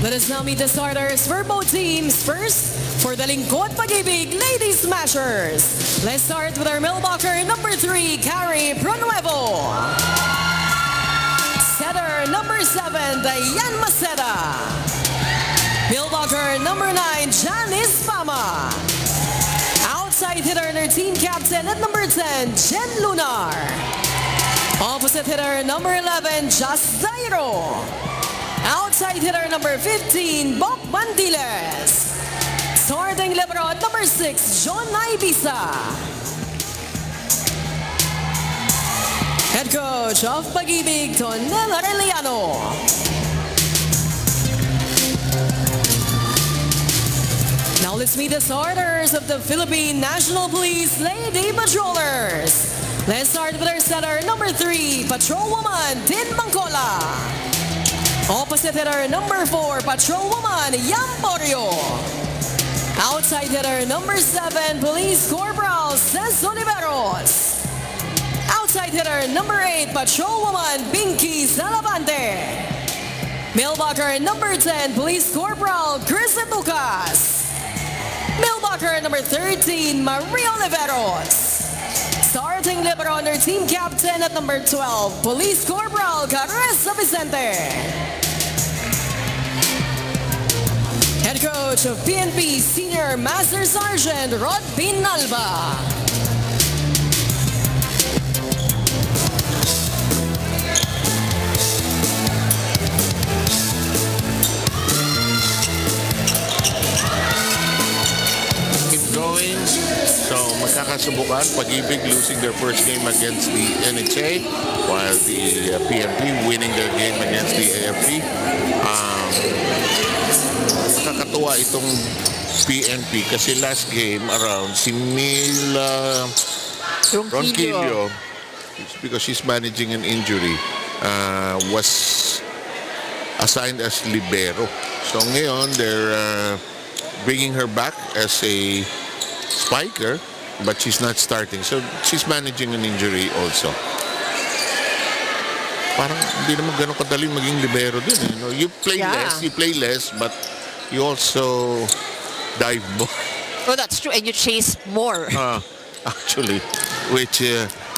Let us now meet the starters for both teams. First, for the Lingkod Pag-IBIG Lady Smashers. Let's start with our mailboxer number 3, Carrie Pronuevo. Setter number 7, Diane Maceda. Mailboxer number 9, Janice Pama. Outside hitter and her team captain at number 10, Jen Lunar. Opposite hitter number 11, Just Zairo. Outside hitter number 15, Bok Bandiles. Starting libero at number 6, John Naibisa. Head coach of Pag-IBIG, Tonel Arellano. Now let's meet the starters of the Philippine National Police Lady Patrollers. Let's start with our setter number 3, Patrol Woman Tin Mangcola. Opposite hitter number 4, Patrol Woman Yam Borio. Outside hitter number 7, Police Corporal Cez Oliveros. Outside hitter number 8, Patrol Woman Pinky Salavante. Mailboxer number 10, Police Corporal Chris Lucas. Mailboxer number 13, Maria Oliveros. Starting libero on their team captain at number 12, Police Corporal Caressa Vicente. Head coach of PNP, Senior Master Sergeant Rod Pinalba. Going. So magkakasubukan, Pag-IBIG losing their first game against the NHA while the PNP winning their game against the AFP. Nakakatuwa itong PNP kasi last game around si Mila Ronquillo, because she's managing an injury, was assigned as libero. So ngayon they're bringing her back as a spiker, but she's not starting. So she's managing an injury also. Parang hindi naman ganun kadaling maging libero din. You know, you play less, but you also dive more. Oh, that's true. And you chase more. Actually, which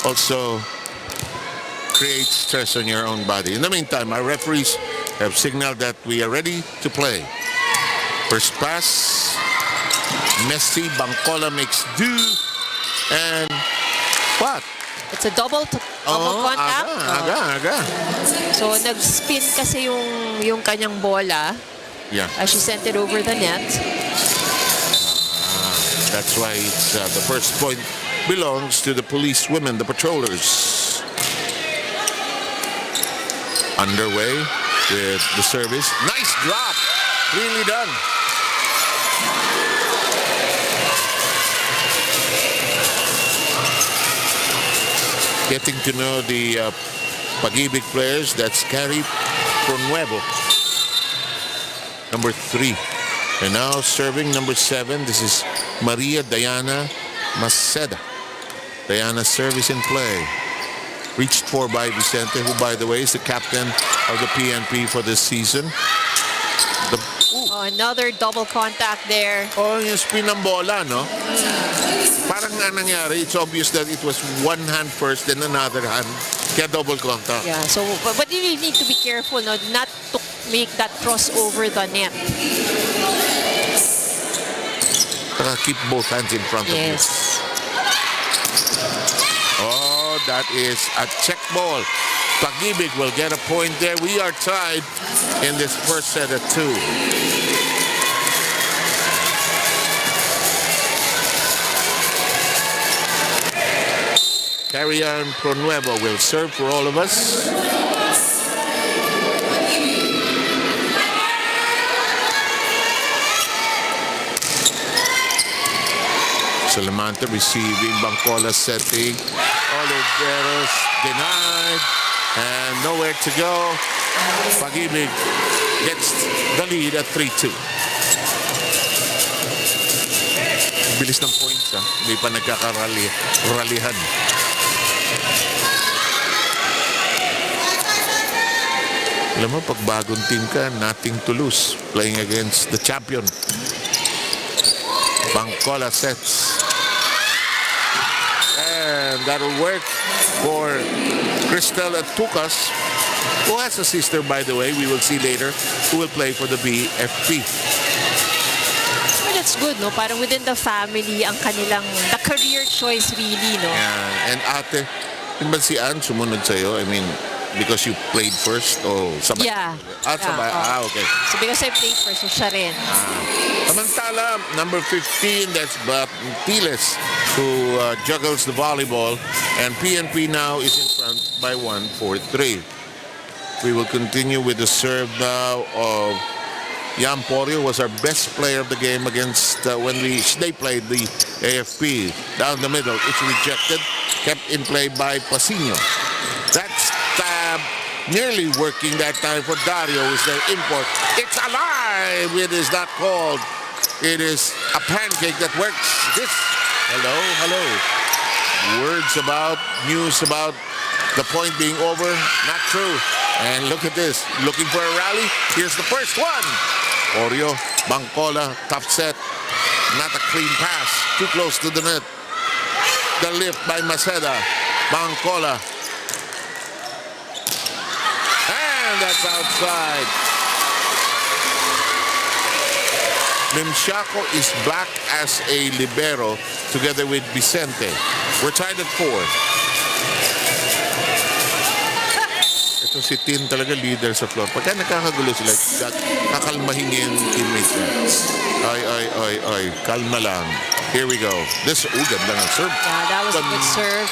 also creates stress on your own body. In the meantime, our referees have signaled that we are ready to play. First pass, Messi, Bangcola makes do, and what? It's a double contact. Aga. So nag-spin kasi yung kanyang bola. Yeah. As she sent it over the net. That's why it's, the first point belongs to the police women, the patrollers. Underway with the service. Nice drop. Really done. Getting to know the Pag-IBIG players. That's Carrie Pronuevo, number 3. And now serving number 7. This is Maria Diana Maceda. Diana's service in play. Reached for by Vicente, who, by the way, is the captain of the PNP for this season. Another double contact there. Oh, yung spin ng bola, no? Parang nga nangyari, it's obvious that it was one hand first, then another hand. Kaya double contact. Yeah, so, but you really need to be careful, no, not to make that cross over the net. Keep both hands in front of you. Oh, that is a check ball. Pag-IBIG will get a point there. We are tied in this first set at 2. Carrie-Ann Pronuevo will serve for all of us. Salamanta receiving, Bangcola setting. Oliveros denied, and nowhere to go. Pag-IBIG gets the lead at 3-2. Bilis ng points, ha? Hindi pa nagkakaralihan. Alam mo, pag bagong team ka, nothing to lose. Playing against the champion. Bangkola sets. And that'll work for Cristel at Tucas, who has a sister, by the way, we will see later, who will play for the BFP. Well, that's good, no? Parang within the family, ang kanilang, the career choice really, no? Yeah. And ate, yun ba si Ann sumunod sa'yo? I mean, because you played first? Oh, sabay? Yeah. Sabay. Yeah, Okay. So because I played first, so siya rin. Samantala, number 15, that's Batiles, who juggles the volleyball. And PNP now is in front by 1-4-3. We will continue with the serve now of Jan Porio, was our best player of the game against when they played the AFP. Down the middle, it's rejected. Kept in play by Pasino. That's nearly working that time for Dario, who's their import. It's alive! It is not called. It is a pancake that works. This, hello. News about the point being over. Not true. And look at this. Looking for a rally. Here's the first one. Oreo, Bangkola, tough set. Not a clean pass. Too close to the net. The lift by Maceda. Bangkola. And that's outside. Mimshako is back as a libero together with Vicente. We're tied at 4. Ito si Tin talaga leader sa floor. Pagka nakakagulo sila, kakalmahin niya yung teammates niya. Ay. Kalma lang. Here we go. This, ganda ng serve. Yeah, that was a good serve.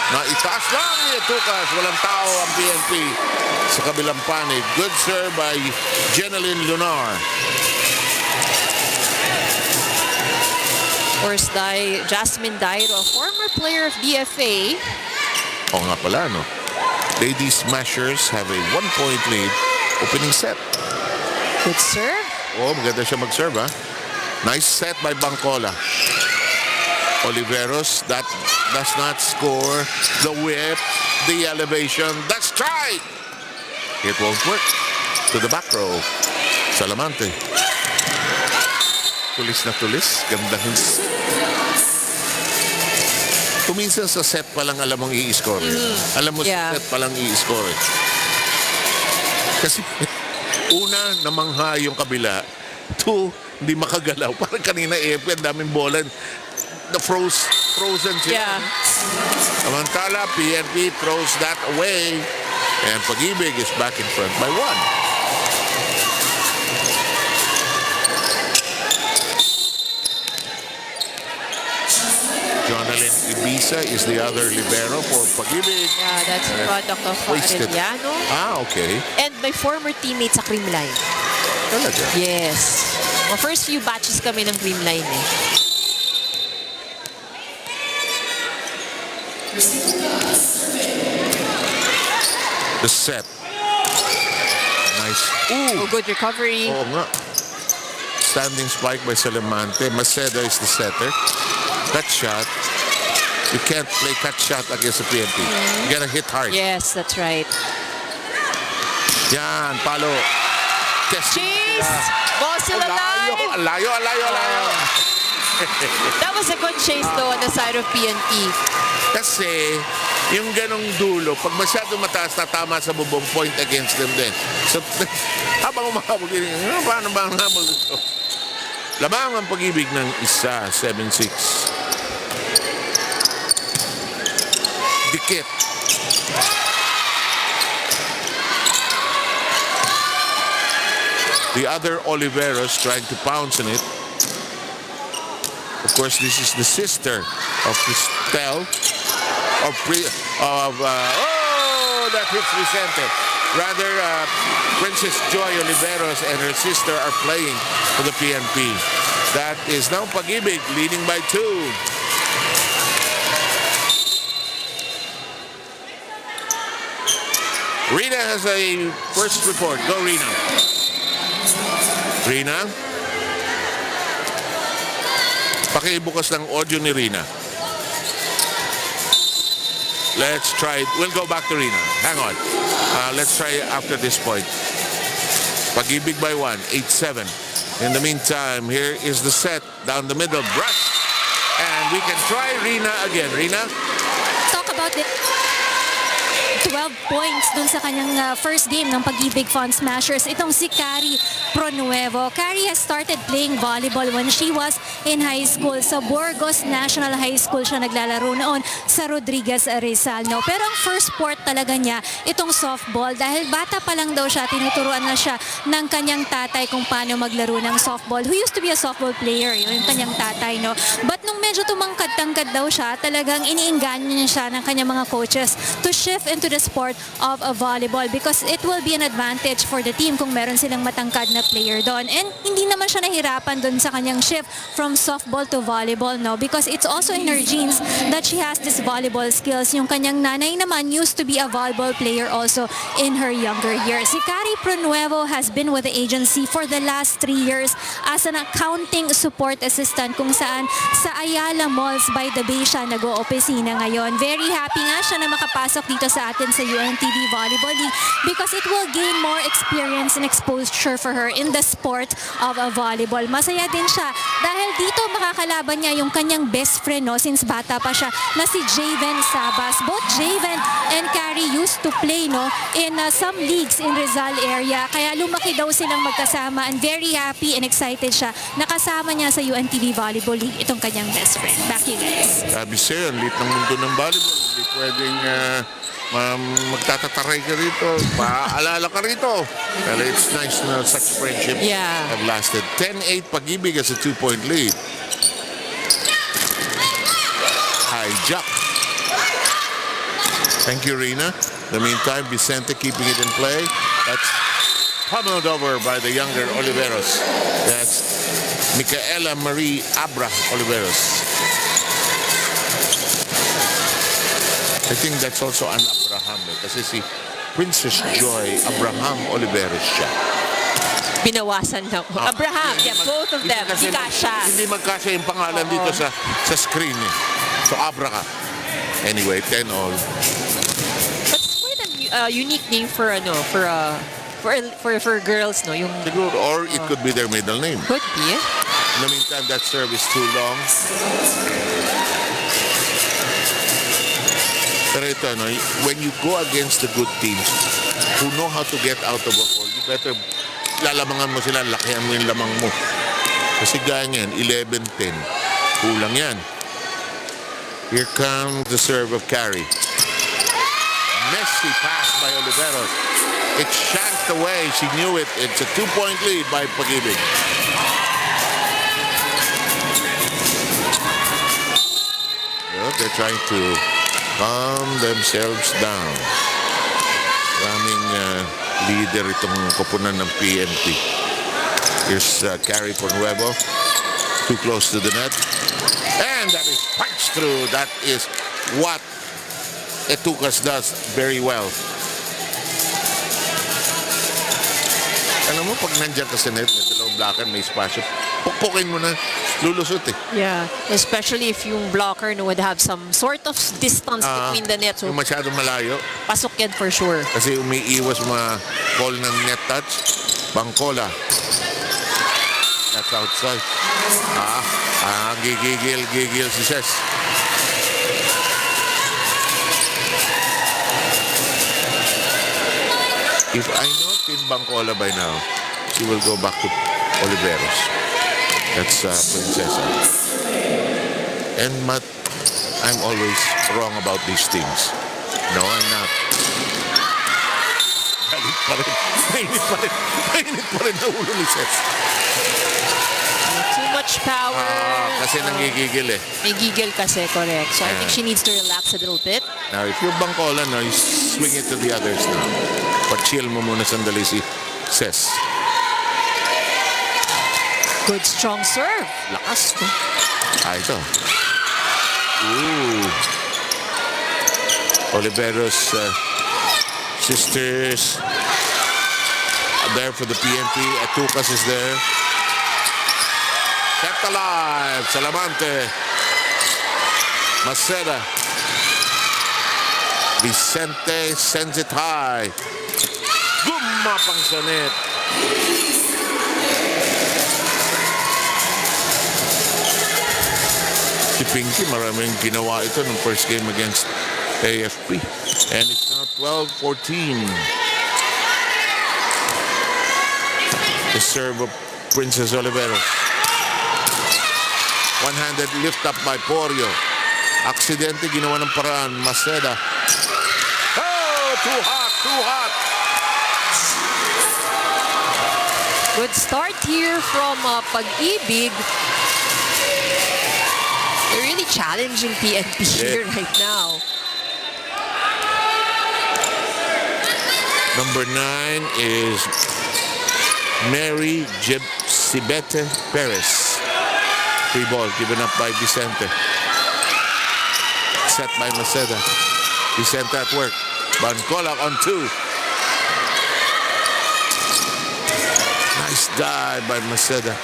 Naitaas lang ni Tucas. Walang tao ang PNP sa kabilang panig. Good serve by Jeneline Lunar. Of course, Jasmine Dairo, former player of DFA. Oo nga pala, no? Lady Smashers have a 1-point lead opening set. Good serve. Oh, maganda siya mag-serve, ha? Nice set by Bangkola. Oliveros, that does not score. The whip, the elevation, the strike! It won't work. To the back row. Salamante. Tulis na tulis. Ganda ng set. Kuminsan sa set pa lang alam mong i-score. Alam mo sa set pa lang i-score. Kasi una, namangha yung kabila. 2, hindi makagalaw. Parang kanina ang daming bola. The frozen sila. Yeah. Samantala, PNP throws that away. And Pag-IBIG is back in front by 1. Jonalyn Ibiza is the other libero for Pag-IBIG. Yeah, that's a product of Wasted. Arellano. Okay. And my former teammate sa Creamline. Talaga? Yes. Mga first few batches kami ng Creamline eh. The set. Nice. Oh, good recovery. Oo nga. Standing spike by Salamante. Maceda is the setter. Cut shot. You can't play cut shot against the PNP. You gotta hit hard. Yes, that's right. Yan, palo. Chase! Ball still alive! Alayo. That was a good chase though on the side of PNP. Kasi, yung ganong dulo, pag masyado mataas, tatama sa bubong, point against them din. So, habang umahabog, paano ba ang habol ito? Lamang ang Pag-IBIG ng isa, 7-6. Dikit. The other Oliveros trying to pounce on it. Of course, this is the sister of Cristel. That hits Vicente. Rather, Princess Joy Oliveros and her sister are playing for the PNP. That is now Pag-IBIG leading by 2. Rina has a first report. Go, Rina. Rina? Pakibukas ng audio ni Rina. Let's try. We'll go back to Rina. Hang on. Let's try after this point. Pag-IBIG by 1, 8-7. In the meantime, here is the set down the middle. Brush. And we can try Rina again. Rina? Talk about the 12 points dun sa kanyang first game ng Pag-IBIG Fun Smashers. Itong si Carrie Pronuevo. Carrie has started playing volleyball when she was in high school. Sa Burgos National High School siya naglalaro noon sa Rodriguez Rizal. No? Pero ang first sport talaga niya, itong softball. Dahil bata pa lang daw siya, tinuturuan na siya ng kanyang tatay kung paano maglaro ng softball. Who used to be a softball player, yun yung kanyang tatay. No? But nung medyo tumangkad-tangkad daw siya, talagang iniinganyo niya siya ng kanyang mga coaches to shift into the sport of a volleyball because it will be an advantage for the team kung meron silang matangkad na player doon. And hindi naman siya nahirapan doon sa kanyang shift from softball to volleyball, no? Because it's also in her genes that she has this volleyball skills. Yung kanyang nanay naman used to be a volleyball player also in her younger years. Si Carrie Pronuevo has been with the agency for the last 3 years as an accounting support assistant kung saan sa Ayala Malls by the Bay siya nag-o-opisina ngayon. Very happy nga siya na makapasok dito sa atin sa UNTV Volleyball League because it will gain more experience and exposure for her in the sport of a volleyball. Masaya din siya dahil dito makakalaban niya yung kanyang best friend, no, since bata pa siya, na si Javen Sabas. Both Javen and Carrie used to play, no, in some leagues in Rizal area. Kaya lumaki daw silang magkasama and very happy and excited siya. Nakasama niya sa UNTV Volleyball League itong kanyang best friend. Back to you guys. Sabi sa'yo, ang lit ng mundo ng volleyball. Hindi pwedeng magtatataray ka rito. Maaalala ka rito. Well, it's nice na such friendship have lasted. 10-8 Pag-IBIG as a 2-point lead. Hijack. Thank you, Rina. In the meantime, Vicente keeping it in play. That's pummeled over by the younger Oliveros. That's Micaela Marie Abra Oliveros. I think that's also an Abraham kasi si Princess Joy Abraham Oliveros siya. Binawasan lang ko. Abraham, both of them. Hindi kasha. Hindi magkasya yung pangalan dito sa screen eh. So Abraham. Anyway, 10-all. That's quite a unique name for girls, no? Yung Siguro, or it could be their middle name. could be. In the meantime, that serve is too long. Pero ito, no, when you go against the good teams who know how to get out of a hole, you better lalamangan mo sila, lakihan mo yung lamang mo. Kasi gaya ngayon, 11-10. Kulang yan. Here comes the serve of Carrie. Messy pass by Oliveros. It shanked away. She knew it. It's a 2-point lead by Pag-IBIG. Well, they're trying to calm themselves down. Maraming leader itong koponan ng PNP. Here's Carrie Pronuevo. Too close to the net. And that is punched through. That is what Etucas does very well. Alam mo, pag nandiyan ka sa net, may dalawang blocker, may spasyo, pukpukin mo na, lulusot eh. Yeah, especially if yung blocker would have some sort of distance between the net. So Yung masyadong malayo, pasok yan for sure. kasi umiiwas mga call ng net touch, bangkola. That's outside. Gigil si Ses. If I know Tin Bangkola by now, she will go back to Oliveros. That's Princesa. And I'm always wrong about these things. No, I'm not. Galit pa rin. Mainit pa rin na ulo ni Ses. Too much power. Kasi nanggigigil eh. May gigil kasi, correct. So I think she needs to relax a little bit. Now, if you're Bangkola, no, you swing it to the others now. Pag-chill mo muna sandali si Ses. Good strong serve. Lakas. Ito. Ooh. Oliveros sisters are there for the PNP. Etucas is there. Kept alive. Salamante. Maceda. Vicente sends it high. Gumapang sa net. Si Pinky, maraming ginawa ito ng first game against AFP. And it's now 12-14. The serve of Princess Oliveros. One-handed lift up by Porio. Aksidente, ginawa ng paraan. Maceda. Oh, too hot, too hot. Good start here from Pag-IBIG. They're really challenging PNP here right now. Number 9 is Mary Jebsibete Perez. Free ball given up by Vicente. Set by Maceda. Vicente at work. Bancola on 2. Nice dive by Maceda.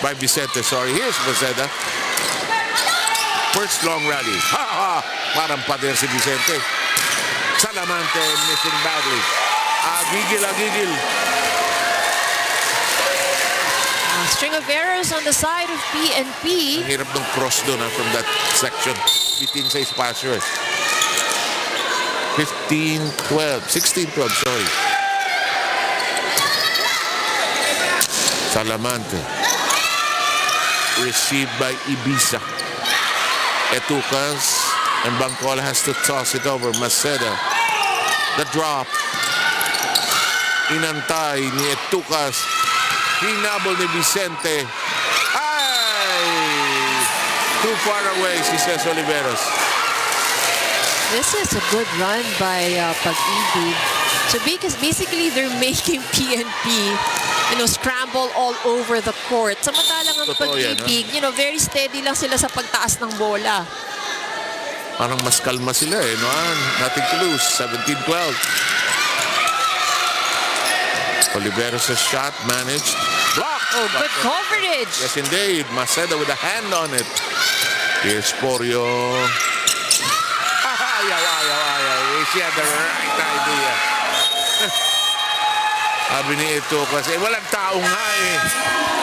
By Vicente, sorry. Here's Maceda. First long rally. Ha ha! Parang pader si Vicente. Salamante missing badly. Agigil, agigil. String of errors on the side of PNP. Ang hirap ng cross doon from that section. Bitin sa espasyo. 15-12. 16-12, sorry. Salamante. Received by Ibiza. Etucas. And Bancola has to toss it over. Maceda. The drop. Inantay ni Etucas. Hinabol ni Vicente. Ay! Too far away, si Cés Oliveros. This is a good run by Pag-IBIG. So because basically they're making PNP, scramble all over the court. Samantalang ang Pag-IBIG, very steady lang sila sa pagtaas ng bola. Parang mas kalma sila no? Nothing to lose. 17-12. Oliveros' shot managed. Block! Oh, good coverage. Yes, indeed. Maceda with a hand on it. Here's Porio. Ayaw. She had the right idea. Sabi ni ito kasi walang tao nga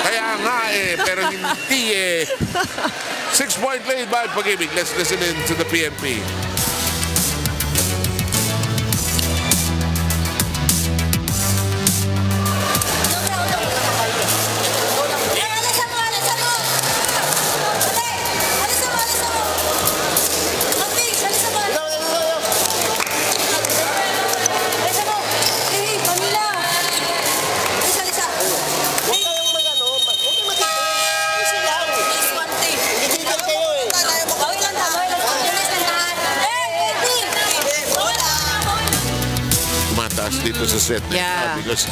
Kaya nga pero hindi 6-point lead by Pag-IBIG. Let's listen in to the PNP. Dito sa set because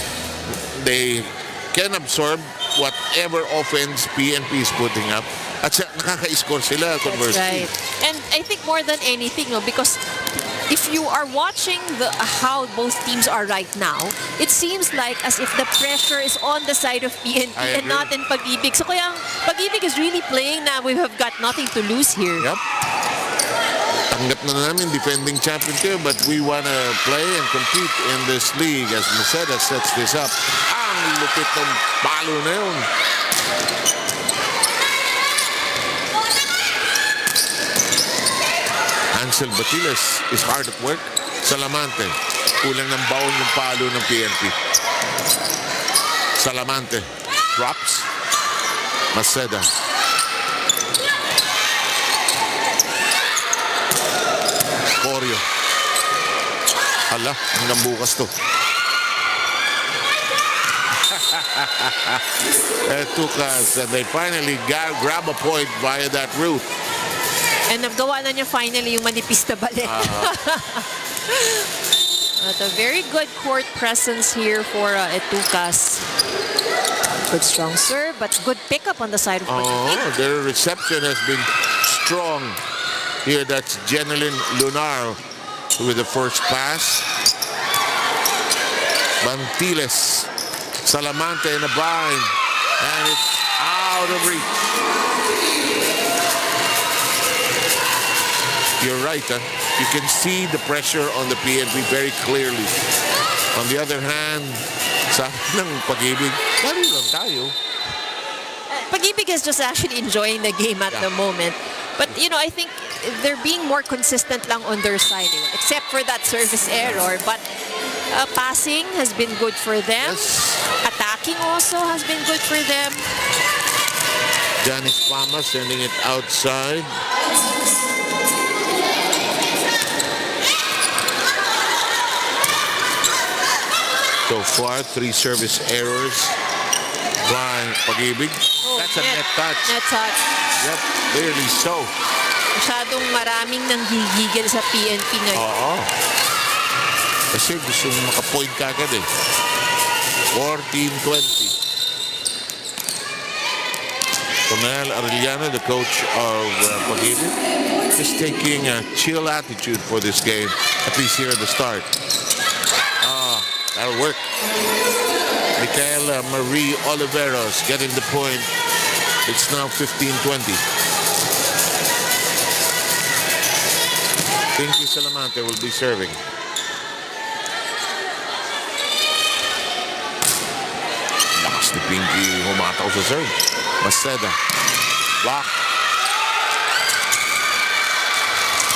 they can absorb whatever offense PNP is putting up at nakaka-score sila conversely. That's right. And I think more than anything, because if you are watching how both teams are right now, it seems like as if the pressure is on the side of PNP and not in Pag-IBIG. So kaya Pag-IBIG is really playing na we have got nothing to lose here. Yep. Tanggap na namin defending champion here, but we want to play and compete in this league as Maceda sets this up. Ang lupit ng palo na yun. Ansel Batiles is hard at work. Salamante. Kulang ng baon yung palo ng PNP. Salamante. Drops. Maceda. Porio. Hala, hanggang bukas to. Etucas, and they finally grab a point via that route. And nagawa na niya finally yung manipis na balik. But a very good court presence here for Etucas. Good strong serve, but good pickup on the side of Pag-IBIG. Their reception has been strong. Here, that's Jeneline Lunar with the first pass. Bantiles. Salamante in a bind. And it's out of reach. You're right, huh? You can see the pressure on the PNP very clearly. On the other hand, sa ng Pag-IBIG, lalo lang tayo. Pag-IBIG is just actually enjoying the game at the moment. But, you know, I think they're being more consistent lang on their side, except for that service error. But passing has been good for them. Yes. Attacking also has been good for them. Janice Pama sending it outside. So far, 3 service errors by Pag-IBIG. That's a net touch. Net touch. Yep, clearly so. Masyadong maraming nanggigigil sa PNP ngayon. Oo. Kasi gusto mong makapoint kagad eh. 14-20. Tonel Arellano, the coach of Pag-IBIG, is taking a chill attitude for this game, at least here at the start. That'll work. Micaela Marie Oliveros getting the point. It's now 15-20. Pinky Salamante will be serving. Lakas ni Pinky humataw sa serve. Maceda. Block.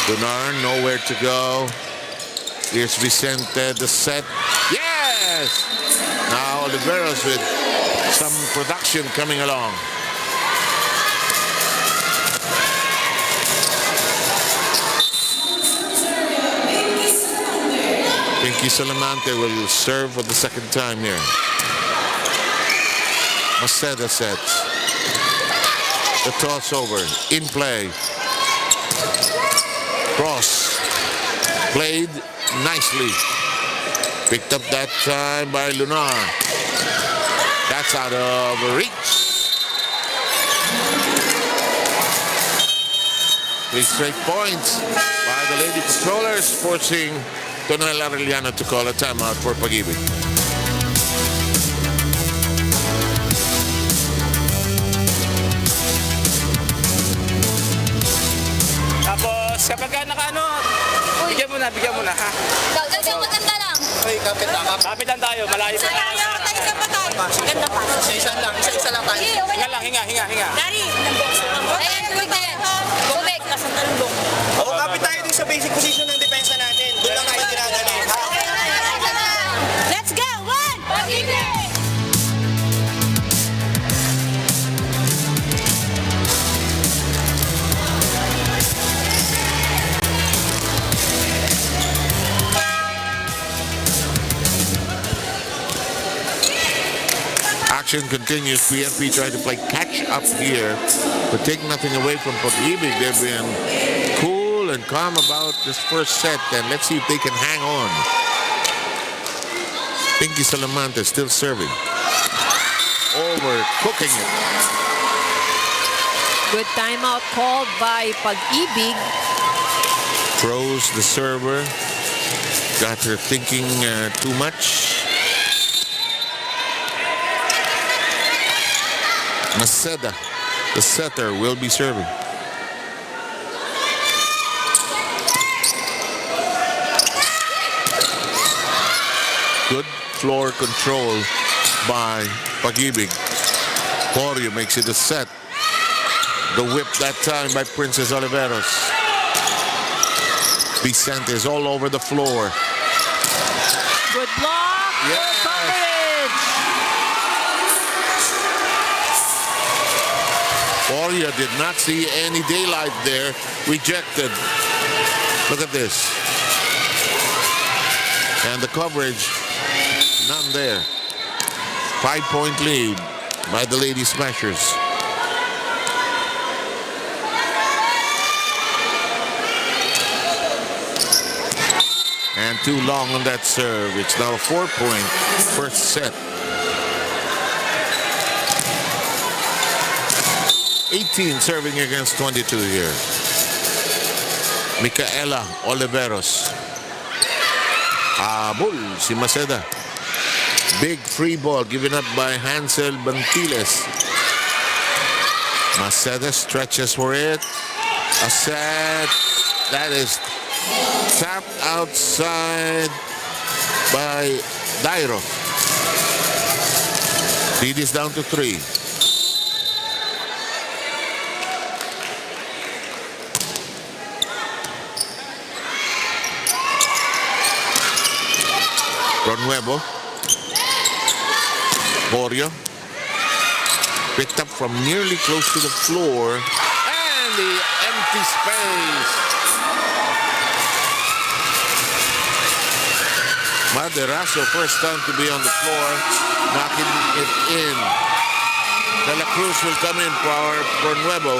Dunar, nowhere to go. Here's Vicente, the set. Yes! Now Oliveros with some production coming along. Pinky Salamante will serve for the second time here. Maceda sets. The toss over. In play. Cross. Played nicely. Picked up that time by Lunar. That's out of reach. 3 straight points by the Lady Patrollers, forcing Tonel Arellano to call a timeout for Pag-IBIG. Tapos kapag ka bigyan mo na ha. Kasi maganda lang. Uy, kapit lang tayo, malayo pa tayo. Isa pa tayo. Maganda pa. Isa lang tayo. Hinga. Dari. Ayan, tubig na yan. Tubig. Nasa talbong. Oo, kapit tayo dun sa basic position ng depensa natin. Doon lang naman ginagaling. Let's go! One! Pag-IBIG! Action continues. PNP trying to play catch up here, but take nothing away from Pag-IBIG. They've been cool and calm about this first set, and let's see if they can hang on. Pinky Salamante still serving. Overcooking it. Good timeout called by Pag-IBIG. Throws the server. Got her thinking too much. Maceda, the setter, will be serving. Good floor control by Pag-IBIG. Corio makes it a set. The whip that time by Princess Oliveros. Vicente is all over the floor. Good block. Yes. Good coverage. Corio did not see any daylight there. Rejected. Look at this. And the coverage, none there. 5-point lead by the Lady Smashers. And too long on that serve. It's now a 4-point first set. 18 serving against 22 here. Micaela Oliveros. Abul si Maceda. Big free ball given up by Hansel Bantiles. Maceda stretches for it. A set. That is tapped outside by Dairo. Lead is down to 3. Pronuevo. Borio. Picked up from nearly close to the floor. And the empty space. Maderazo, first time to be on the floor, knocking it in. De La Cruz will come in for Pronuevo.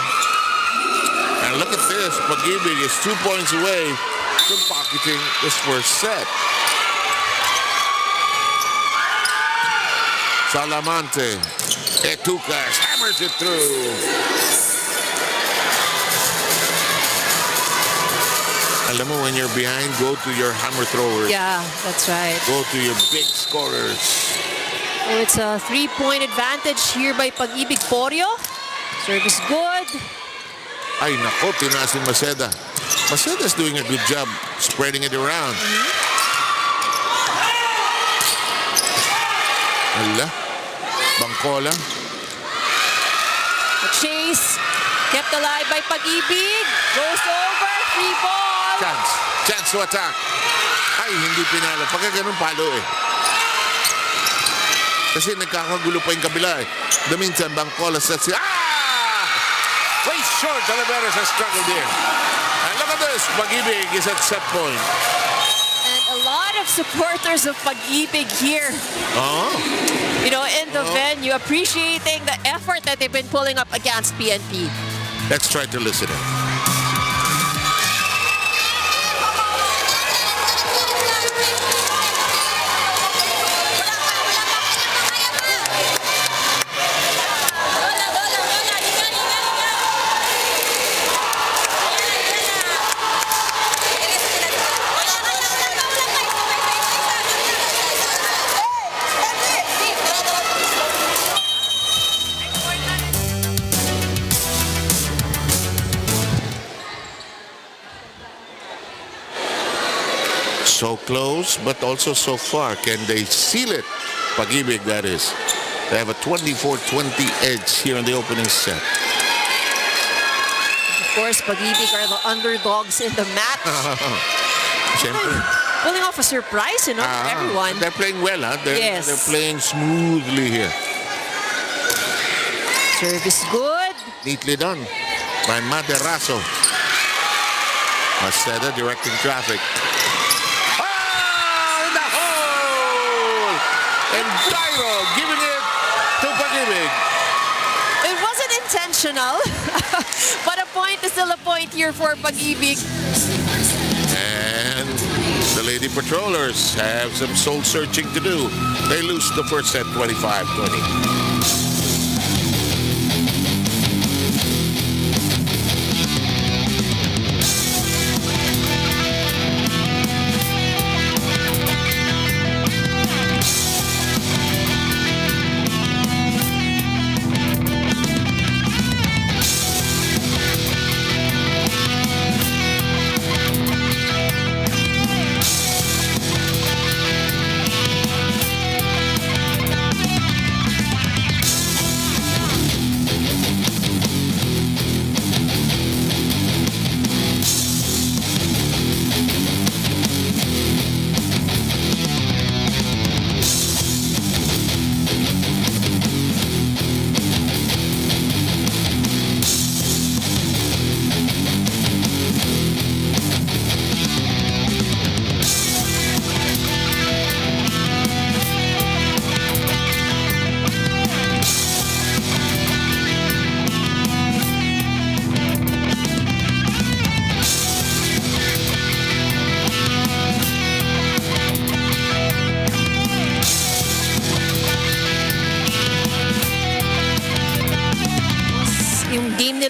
And look at this. Pag-IBIG is 2 points away from pocketing this first set. Salamante. Etucas hammers it through. Alam mo, when you're behind, go to your hammer throwers. Yeah, that's right. Go to your big scorers. So it's a 3-point advantage here by Pag-IBIG Porio. Service good. Ay, nako, tinaas ni Maceda. Maceda's doing a good job spreading it around. Ala. Bangkola. The chase kept alive by Pag-IBIG. Goes over. 3 ball. Chance to attack. Ay, hindi pinalo. Pagka ganun, palo eh. Kasi nagkakagulo pa yung kabila eh. The meantime, Bangkola sets it. Way short. Talavera has struggled here. And look at this. Pag-IBIG is at set point. And a lot of supporters of Pag-IBIG here. Oh. You know, in the venue, appreciating the effort that they've been pulling up against PNP. Let's try to listen in. So close, but also so far. Can they seal it? Pag-IBIG, that is. They have a 24-20 edge here in the opening set. Of course, Pag-IBIG are the underdogs in the match. Siyempre. Pulling off a surprise, you know, for everyone. They're playing well, huh? They're playing smoothly here. Service good. Neatly done by Maderazo. Maceda directing traffic. And Dairo giving it to Pag-IBIG. It wasn't intentional, but a point is still a point here for Pag-IBIG. And the Lady Patrollers have some soul searching to do. They lose the first set 25-20.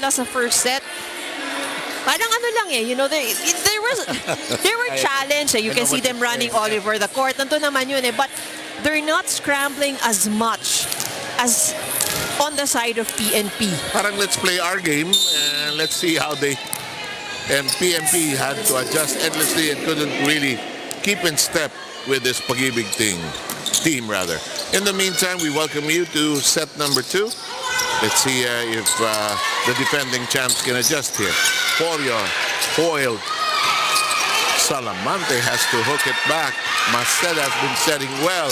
Sa first set, parang ano lang eh, you know, they were challenged. You can see them running all over the court. Nandun naman yun eh, but they're not scrambling as much as on the side of PNP. Parang let's play our game and let's see how they And PNP had to adjust endlessly and couldn't really keep in step with this Pag-IBIG team rather. In the meantime, we welcome you to set number 2. Let's see if the defending champs can adjust here. Porio foiled. Salamante has to hook it back. Maceda has been setting well.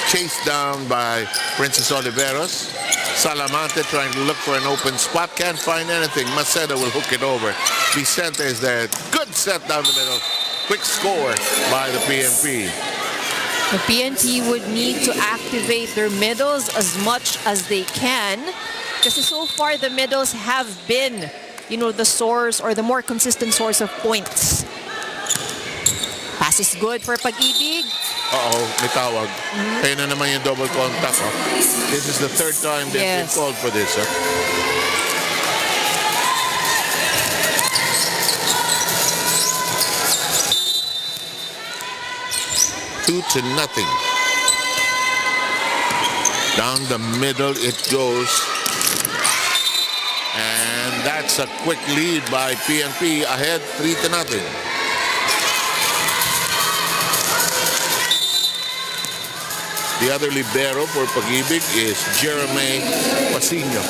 Chased down by Princess Oliveros. Salamante trying to look for an open spot. Can't find anything. Maceda will hook it over. Vicente is there. Good set down the middle. Quick score by the PNP. The PNP would need to activate their middles as much as they can. Because so far, the middles have been, the source or the more consistent source of points. Pass is good for Pag-IBIG. Uh-oh, may tawag. Kaya na naman yung double contact. Oh. This is the third time they've been called for this. 2-0. Down the middle it goes. And that's a quick lead by PNP, ahead 3-0. The other libero for Pag-IBIG is Jeremy Pasino.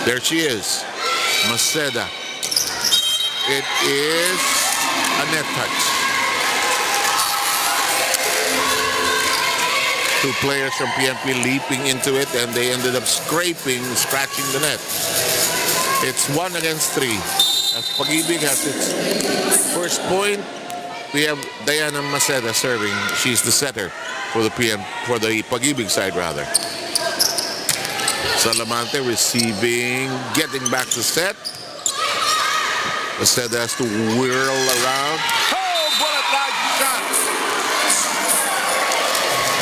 There she is. Maceda. It is a net touch. 2 players from PNP leaping into it, and they ended up scratching the net. It's 1 against 3. As Pag-IBIG has its first point, we have Diana Maceda serving. She's the setter for the Pag-IBIG side rather. Salamante receiving, getting back to set. Maceda has to whirl around. Oh, bullet like shot.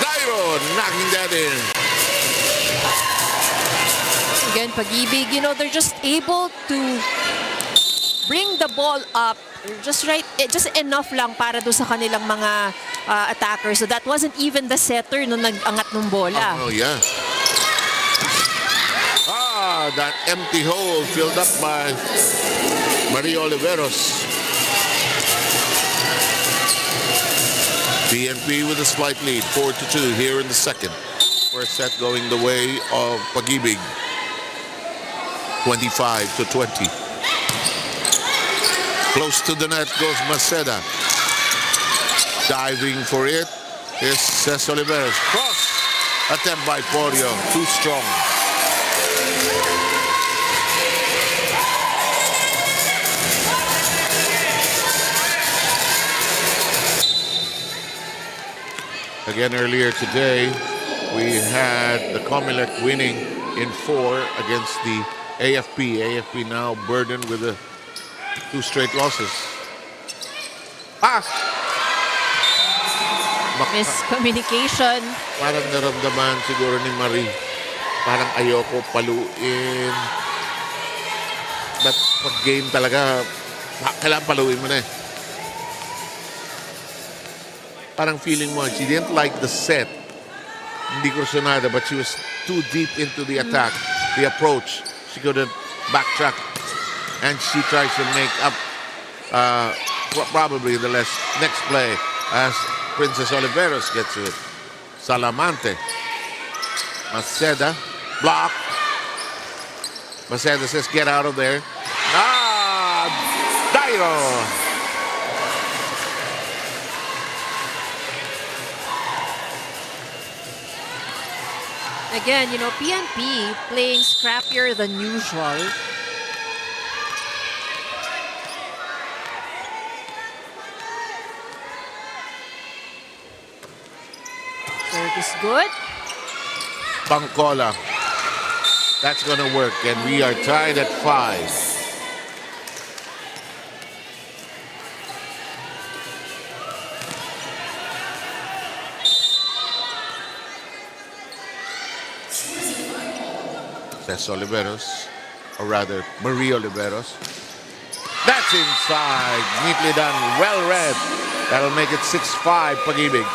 Dairo knocking that in. Again, Pag-IBIG, they're just able to bring the ball up just enough lang para do sa kanilang mga attackers. So that wasn't even the setter nung nag-angat ng bola. Oh, yeah. That empty hole filled up by Maria Oliveros. BMP with a slight lead, 4-2 here in the second. First set going the way of Pag-IBIG, 25-20. Close to the net goes Maceda. Diving for it is Cés Oliveros. Cross attempt by Porio, too strong. Again, earlier today, we had the Comelec winning in 4 against the AFP. AFP now burdened with 2 straight losses. Miscommunication. Parang naramdaman siguro ni Marie. Parang ayoko paluin. But pag game talaga, kailangan paluin mo na eh. Parang feeling mo, she didn't like the set. Hindi kursunada, but she was too deep into the attack, the approach. She couldn't backtrack. And she tries to make up probably the next play as Princess Oliveros gets to it. Salamante. Maceda. Block. Maceda says, get out of there. Dairo. Again, PNP playing scrappier than usual. Service good. Bangkola. That's going to work, and we are tied at 5. Cés Oliveros, or rather Marie Oliveros. That's inside, neatly done, well read. That'll make it 6-5 Pag-IBIG.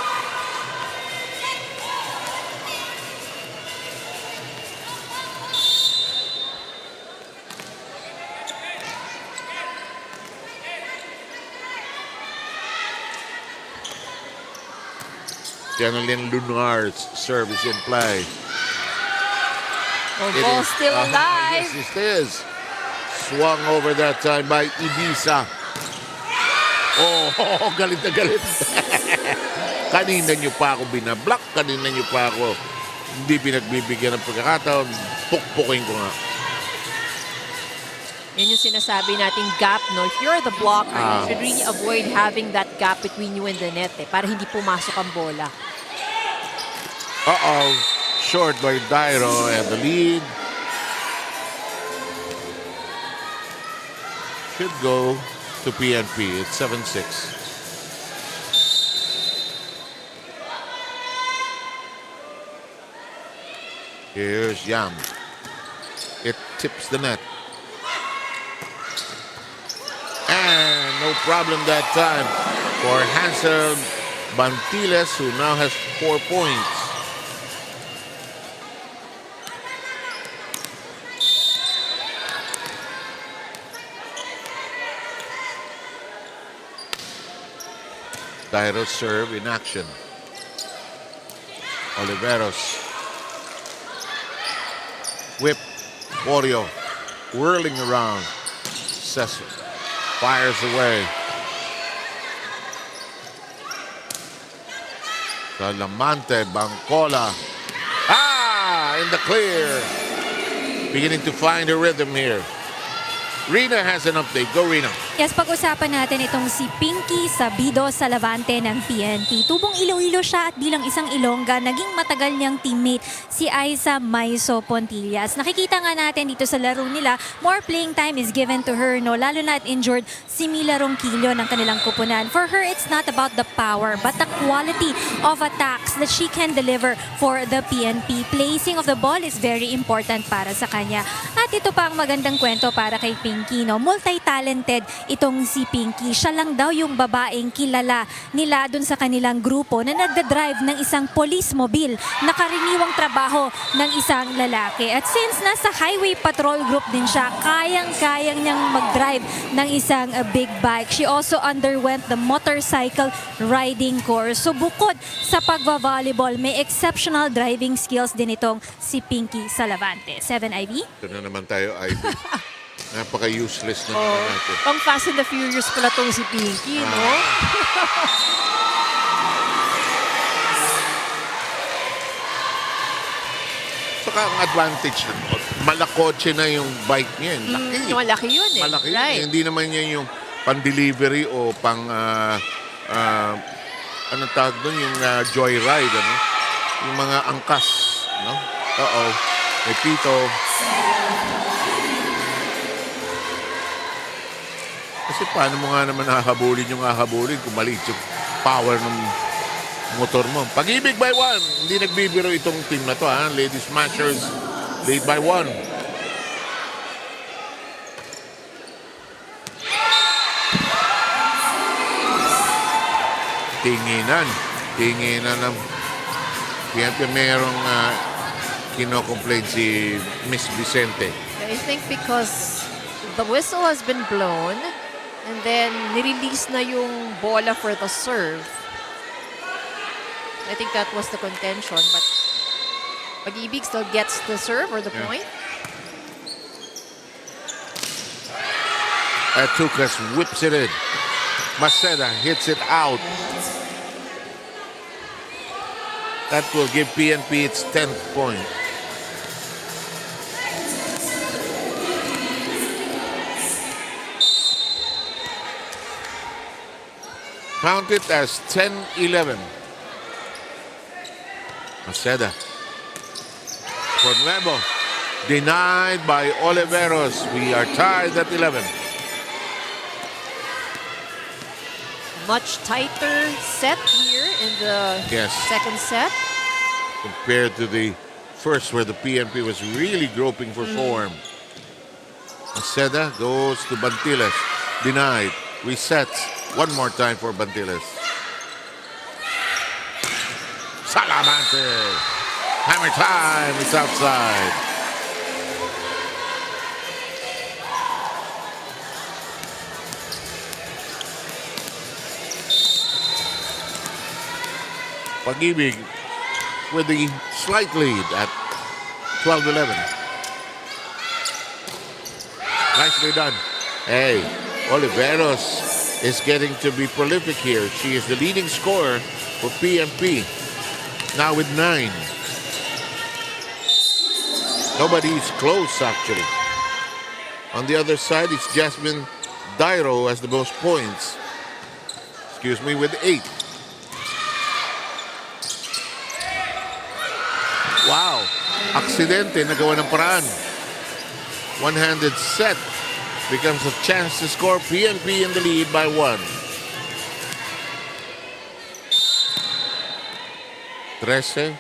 Tianolin Lunar's service in play. Oh, ball still alive. Yes, it is. Swung over that time by Ibiza. Oh, galit na galit. Kanina nyo pa ako binablock. Kanina nyo pa ako hindi pinagbibigyan ng pagkakataon. Pukpukin ko nga. Yun yung sinasabi nating gap, no? If you're the blocker, you should really avoid having that gap between you and the net, para hindi pumasok ang bola. Uh-oh. Short by Dairo and the lead should go to PNP. It's 7-6. Here's Yam. It tips the net. And no problem that time for Hansel Bantiles, who now has 4 points. Dairo's serve in action. Oliveros. Whip. Borio. Whirling around. Cecil. Fires away. Salamante. Bangcola. In the clear. Beginning to find a rhythm here. Rina has an update. Go, Rina. Yes, pag-usapan natin itong si Pinky Sabido sa Lavante ng PNP. Tubong Iloilo siya at bilang isang Ilongga, naging matagal niyang teammate si Aiza Maiso Pontillas. Nakikita nga natin dito sa laro nila, more playing time is given to her, no? Lalo na at injured si Mila Ronquillo ng kanilang kupunan. For her, it's not about the power, but the quality of attacks that she can deliver for the PNP. Placing of the ball is very important para sa kanya. At ito pa ang magandang kwento para kay Pinky, no? Multi-talented itong si Pinky. Siya lang daw yung babaeng kilala nila dun sa kanilang grupo na nagda-drive ng isang police mobile na karaniwang trabaho ng isang lalaki. At since nasa highway patrol group din siya, kayang-kayang niyang mag-drive ng isang big bike. She also underwent the motorcycle riding course. So bukod sa pagva-volleyball, may exceptional driving skills din itong si Pinky sa Lavante. 7 Ivy? Ito na naman tayo, Ivy. Napaka-useless na naman natin. Pang Fast and the Furious pala tong si Pinky, no? Saka ang advantage na, malakotse na yung bike niya. Laki. Malaki yun eh. Malaki right. Hindi naman niya yung pan-delivery o pang, anong tawag doon, yung joyride, ano? Yung mga angkas, no? May pito. Kasi paano mo nga naman hahabulin yung hahabulin kung maliit yung power ng motor mo. Pag-ibig by 1. Hindi nagbibiro itong team na to, ha? Lady Smashers lead by 1. Tinginan ng PNP. Merong kino-complain si Miss Vicente. I think because the whistle has been blown and then nirelease na yung bola for the serve. I think that was the contention, but Pag-IBIG still gets the serve or the point. Atukas whips it in. Maceda hits it out. That will give PNP its 10th point. Count it as 10-11. Maceda. For Nuevo. Denied by Oliveros. We are tied at 11. Much tighter set here in the second set. Compared to the first where the PNP was really groping for form. Maceda goes to Bantiles. Denied. Resets. One more time for Bantiles. Salamante. Hammer time. It's outside. Pag-IBIG with the slight lead at 12-11. Nicely done. Hey, Oliveros is getting to be prolific here. She is the leading scorer for PNP. Now with 9. Nobody's close, actually. On the other side, it's Jasmine Dairo has the most points. Excuse me, with 8. Wow. Aksidente, nagawa ng paraan. One-handed set becomes a chance to score. PNP in the lead by 1. 13-12.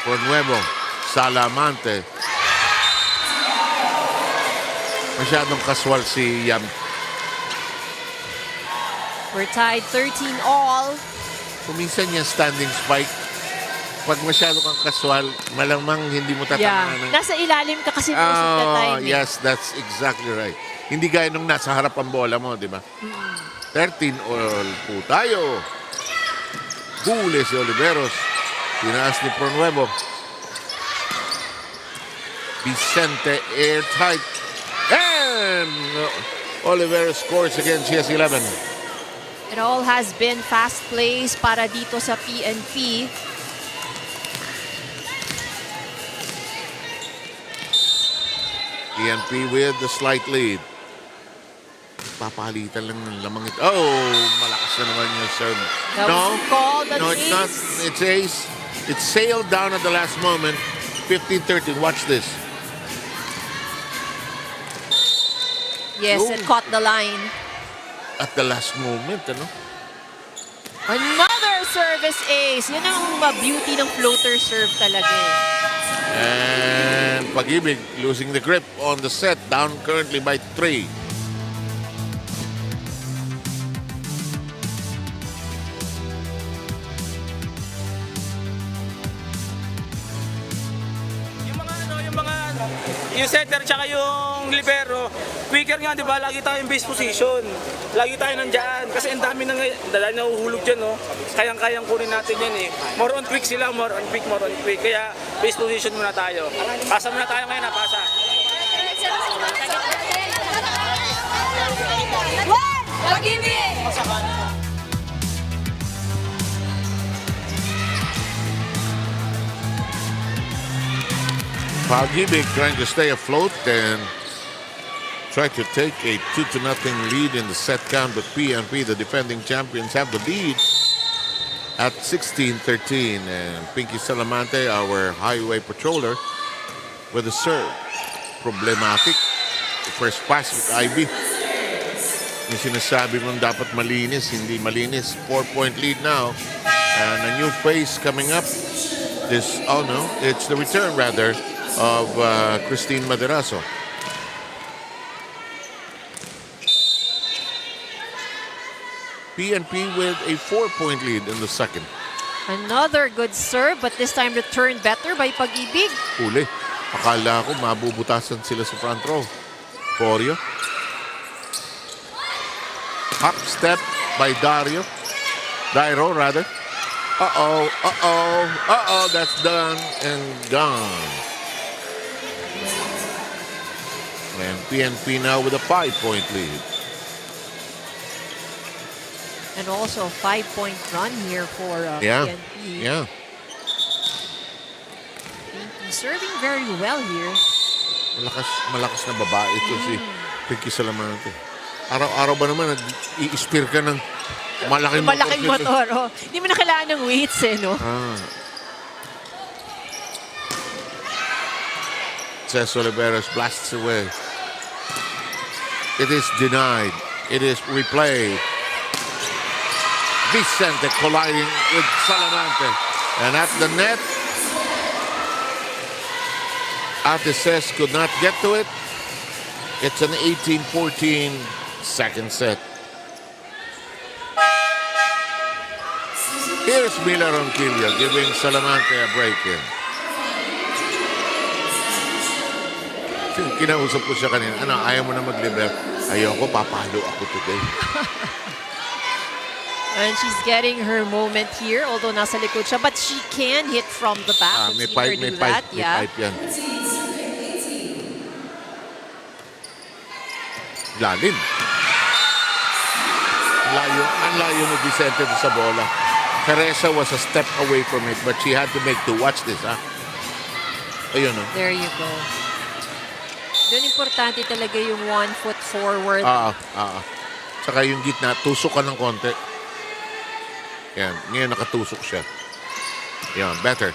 Por nuevo, Salamante. Masyadong kaswal si Yam. We're tied 13-all. Kuminsan yung standing spike. Pag masyado kang kaswal, malamang hindi mo tatamaan. Nasa ilalim ka kasi most of the time. Yes, that's exactly right. Hindi gaya nung nasa harap ang bola mo, di ba? 13-all po tayo. Huli si Oliveros. Tinaas ni Pronuevo. Vicente airtight. And Oliveros scores again. She has 11. It all has been fast plays para dito sa PNP. PNP with the slight lead. Papalitan lang ng lamang ito. Oh, malakas na naman yung serve. No, it's not. It's ace. It sailed down at the last moment. 15-13. Watch this. Yes, it caught the line. At the last moment, ano? Another service ace. Yan ang beauty ng floater serve talaga eh. And Pag-IBIG losing the grip on the set, down currently by 3. Yung setter tsaka yung libero, quicker nga, di ba? Lagi tayong base position. Lagi tayo nandyan. Kasi ang dami na nahuhulog dyan, no? Kayang-kayang kunin natin yan, eh. More on quick sila, more on quick, more on quick. Kaya base position muna tayo. Pasa muna tayo ngayon, pasa. Pag-IBIG! Pag-IBIG trying to stay afloat and try to take a 2-0 lead in the set count, but PNP, the defending champions, have the lead at 16-13. And Pinky Salamante, our highway patroller, with a serve. Problematic. The first pass with IB. Yung sinasabi mong dapat malinis, hindi malinis. 4-point lead now. And a new face coming up. It's the return rather of Christine Maderazo. PNP with a 4-point lead in the second. Another good serve, but this time returned better by Pag-IBIG. Huli. Akala ko mabubutasan sila sa front row. Porio. Hop step by Dairo, rather. Uh-oh, that's done and gone. And PNP now with a 5-point lead. And also 5-point run here for PNP. Yeah. PNP serving very well here. Malakas na babae ito si Pinky Salamante. Araw-araw ba naman i-steer ka ng malaking motor. Oh. Hindi mo na kailangan ng weights eh, no? Cesar Oliveros blasts away. It is denied. It is replayed. Vicente colliding with Salamante. And at the net, Artises could not get to it. It's an 18-14 second set. Here's Mila Ronquillo giving Salamante a break in. Kinausap ko siya kanina. Ano, ayaw mo na mag-liber? Ayoko, papalo ako today. And she's getting her moment here, although nasa likod siya. But she can hit from the back. May We've seen her pipe, do that. may pipe yan. Lalim. Ang layo ni Vicente sa bola. Teresa was a step away from it, but she had to make to watch this, ha? Ayun, no? There you go. Doon importante talaga yung 1 foot forward. Saka yung gitna, tusok ka ng konti. Yan, ngayon nakatusok siya. Yan, better.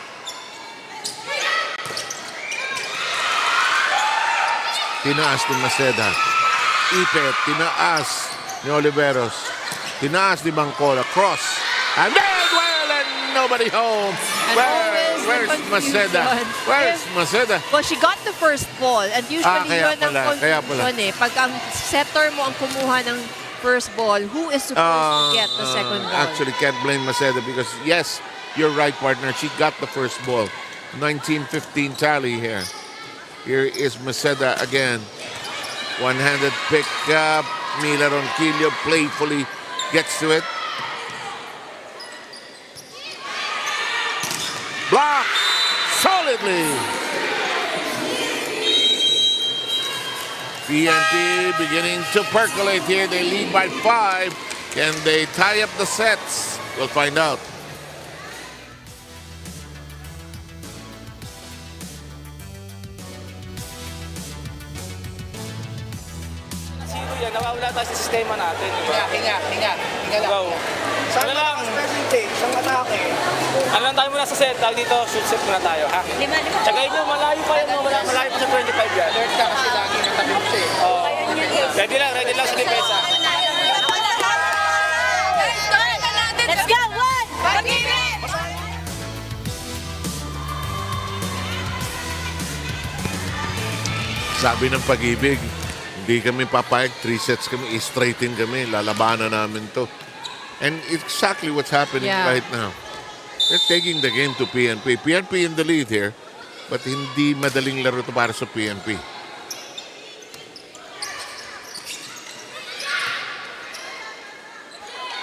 Tinaas ni Maceda. Ipet, tinaas ni Oliveros. Tinaas ni Bangcola. Cross. And then, well, and nobody home. Where's Maceda? Where's Maceda? Well, she got the first ball. And usually yun ang confusion eh. Pag ang setter mo ang kumuha ng first ball, who is supposed to get the second ball? Actually, can't blame Maceda because, yes, you're right, partner. She got the first ball. 19-15 tally here. Here is Maceda again. One-handed pick up. Mila Ronquillo playfully gets to it. Block solidly. PNP beginning to percolate here. They lead by 5. Can they tie up the sets? We'll find out. Zero yan, nawawala tayo sa sistema natin. Diba? Hinga lang. Go. Saan Ano lang? special take? Saan atake? Ano lang tayo muna sa set, tag dito, shoot set muna tayo, ha? Tsagayin nyo, malayo pa yun, malayo pa sa 25 yan. Third ka kasi lagi natabi mo siya eh. Oh. Ready lang sa depensa. Let's go! One! Sabi ng Pag-IBIG, hindi kami papayag, 3 sets kami, i-straighten kami, lalabanan namin to. And exactly what's happening right now. They're taking the game to PNP. PNP in the lead here, but hindi madaling laro to para sa PNP.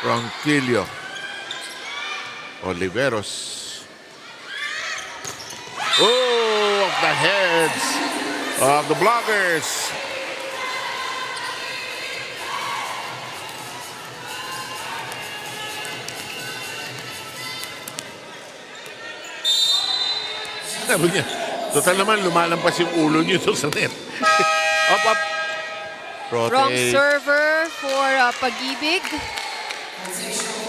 Ronquillo. Oliveros. Oh, off the heads of the blockers. Sabi niya, total naman lumalampas yung ulo niyo sa net. Up. Wrong server for Pag-IBIG.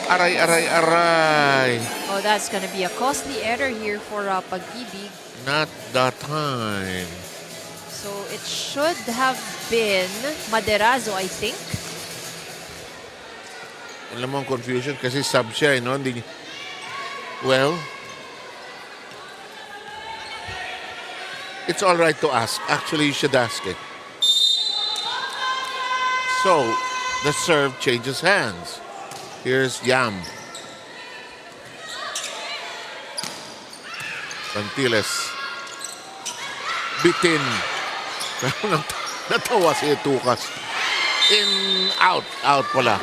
Aray. Oh, that's gonna be a costly error here for Pag-IBIG. Not that time. So it should have been Maderazo, I think. Alam mo ang confusion kasi sub siya, no? Hindi, well, it's all right to ask. Actually, you should ask it. So, the serve changes hands. Here's Yam. Santiles. Bitin. Natawa si Tukas. Out pala.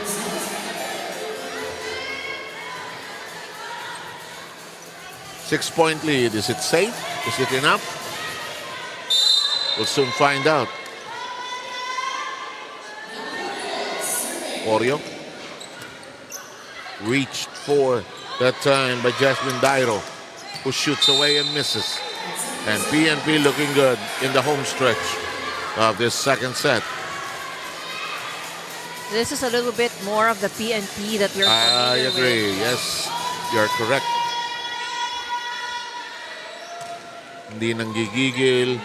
Six-point lead. Is it safe? Is it enough? We'll soon find out. Oreo. Reached for that time by Jasmine Dairo, who shoots away and misses. And PNP looking good in the home stretch of this second set. This is a little bit more of the PNP that we're I familiar agree. with. Yes, you're correct. Hindi nanggigigil.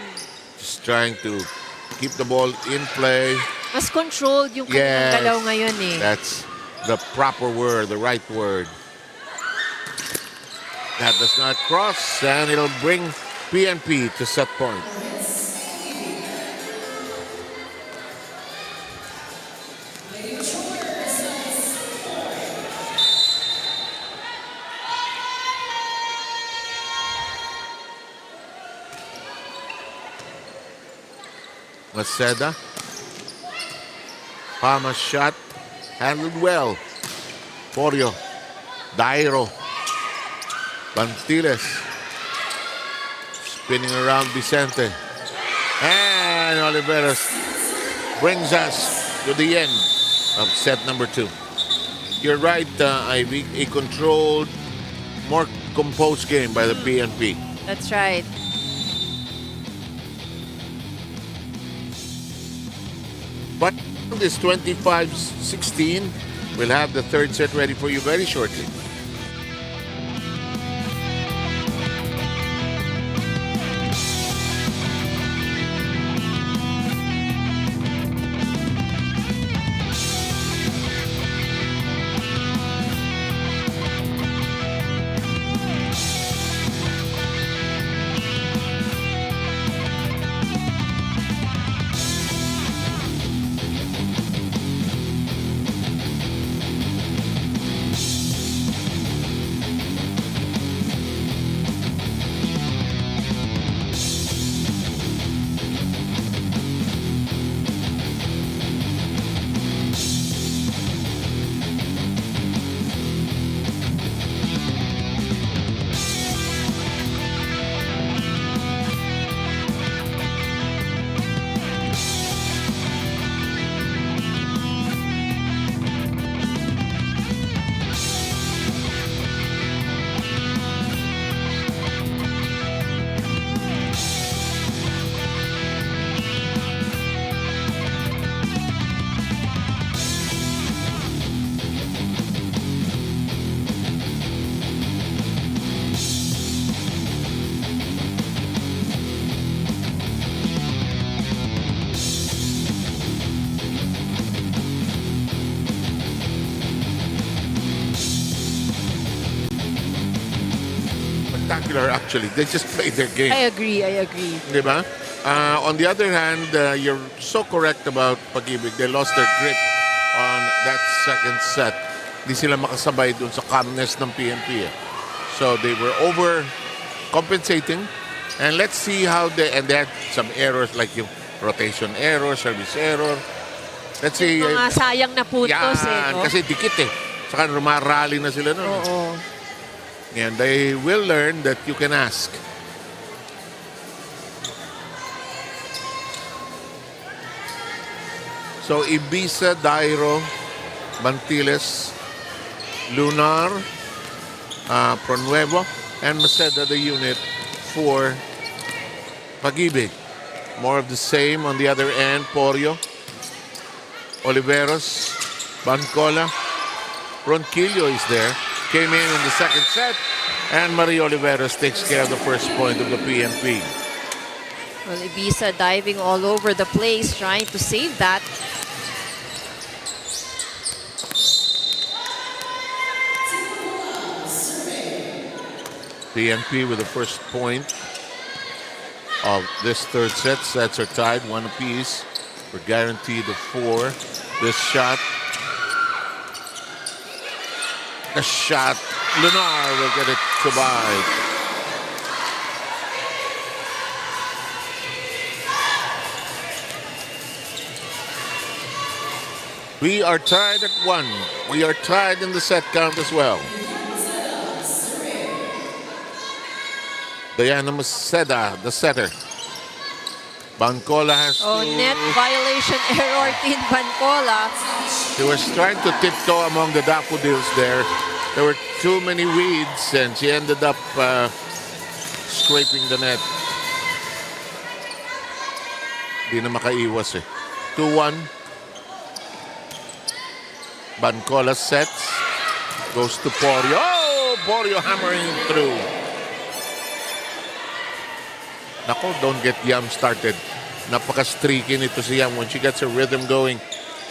Just trying to keep the ball in play. Mas controlled yung kanilang galaw ngayon eh. That's the proper word, the right word. That does not cross, and it'll bring PNP to set point. Maceda. Palma's shot. Handled well. Porio. Dairo. Bantiles. Spinning around Vicente. And Oliveros brings us to the end of set number 2. You're right, Ivy. A controlled, more composed game by the PNP. That's right. But this 25-16, we'll have the third set ready for you very shortly. Spectacular, actually. They just played their game. I agree. Diba? On the other hand, you're so correct about Pag-IBIG. They lost their grip on that second set. Hindi sila makasabay dun sa calmness ng PNP. So they were overcompensating. And let's see how they had some errors like yung rotation error, service error. Let's see. Mga sayang na puntos no? Kasi dikit Saka rumarally na sila nun. Oo. And they will learn that you can ask. So Ibiza, Dairo, Bantiles, Lunar, Pronuevo, and Maceda, the unit for Pag-IBIG. More of the same on the other end. Porio, Oliveros, Bancola, Ronquillo is there. Came in the second set, and Maria Oliveros takes care of the first point of the PNP. Well, Ibiza diving all over the place, trying to save that. PNP with the first point of this third set. Sets are tied, 1 apiece. We're guaranteed a 4. This shot. The shot. Lunar will get it to bite. We are tied at 1. We are tied in the set count as well. Diana Maceda, the setter. Bancola has net violation error, Team Bancola. She was trying to tiptoe among the daffodils there. There were too many weeds, and she ended up scraping the net. Di na makaiwas 2-1. Bancola sets. Goes to Porio. Oh! Porio hammering through. Nako, don't get Yam started. Napaka-streaky nito si Yam. When she gets her rhythm going,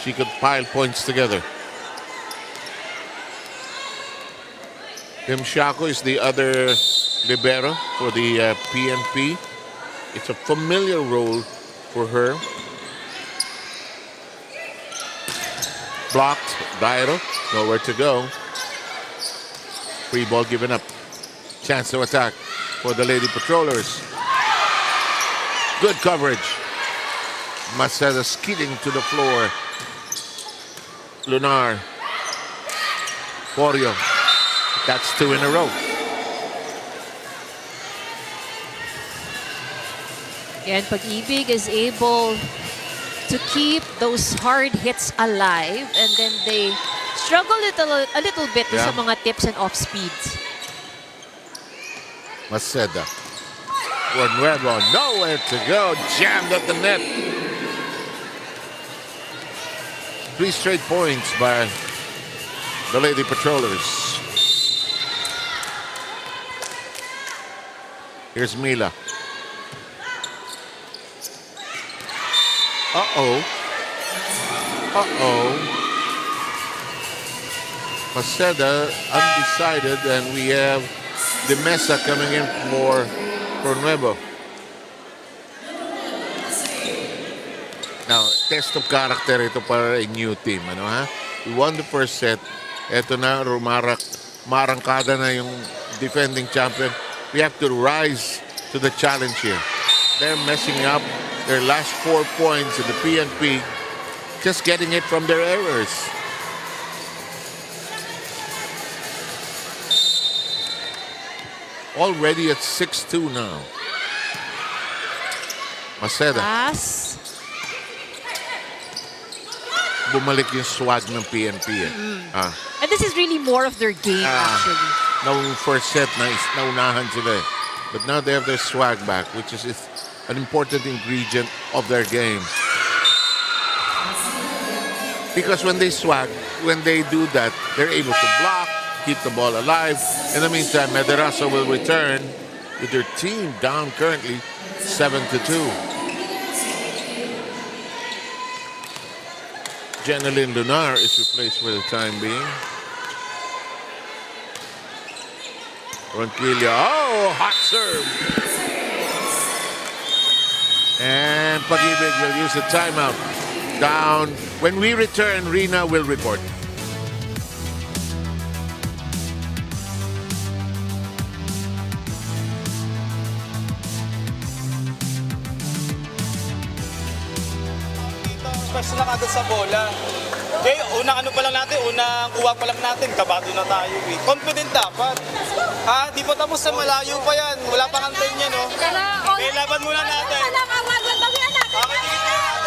she could pile points together. Tim Shaco is the other libero for the PNP. It's a familiar role for her. Blocked. Dairo, nowhere to go. Free ball given up. Chance to attack for the Lady Patrollers. Good coverage. Maceda skidding to the floor. Lunar. Corio. That's 2 in a row. And Pag-IBIG is able to keep those hard hits alive, and then they struggle a little bit sa mga tips and off speeds. Maceda. Nuevo, nowhere to go. Jammed at the net. 3 straight points by the Lady Patrollers. Here's Mila. Uh-oh. Uh-oh. Maceda undecided, and we have De Mesa coming in for Nuevo. Now, test of character ito para a new team. Ano, ha? We won the first set. Ito na, marangkada na yung defending champion. We have to rise to the challenge here. They're messing up their last 4 points in the PNP, just getting it from their errors. Already at 6-2 now. Maceda. Pass. Bumalik yung swag ng PNP. And this is really more of their game, actually. Noong first set, naunahan sila. But now they have their swag back, which is an important ingredient of their game. Because when they swag, when they do that, they're able to block, keep the ball alive. In the meantime, Maderazo will return with their team down currently 7-2. Jeneline Lunar is replaced for the time being. Ronquillo, oh, hot serve. And Pag-IBIG will use the timeout. Down. When we return, Rina will report. First lang agad sa bola. Okay, unang ano pa lang natin, unang kuha pa lang natin, kabado na tayo eh. Confident dapat. Ha, di pa tapos sa malayo pa yan. Wala pang antay niya, no? Okay, laban muna natin. Okay, tigit na natin.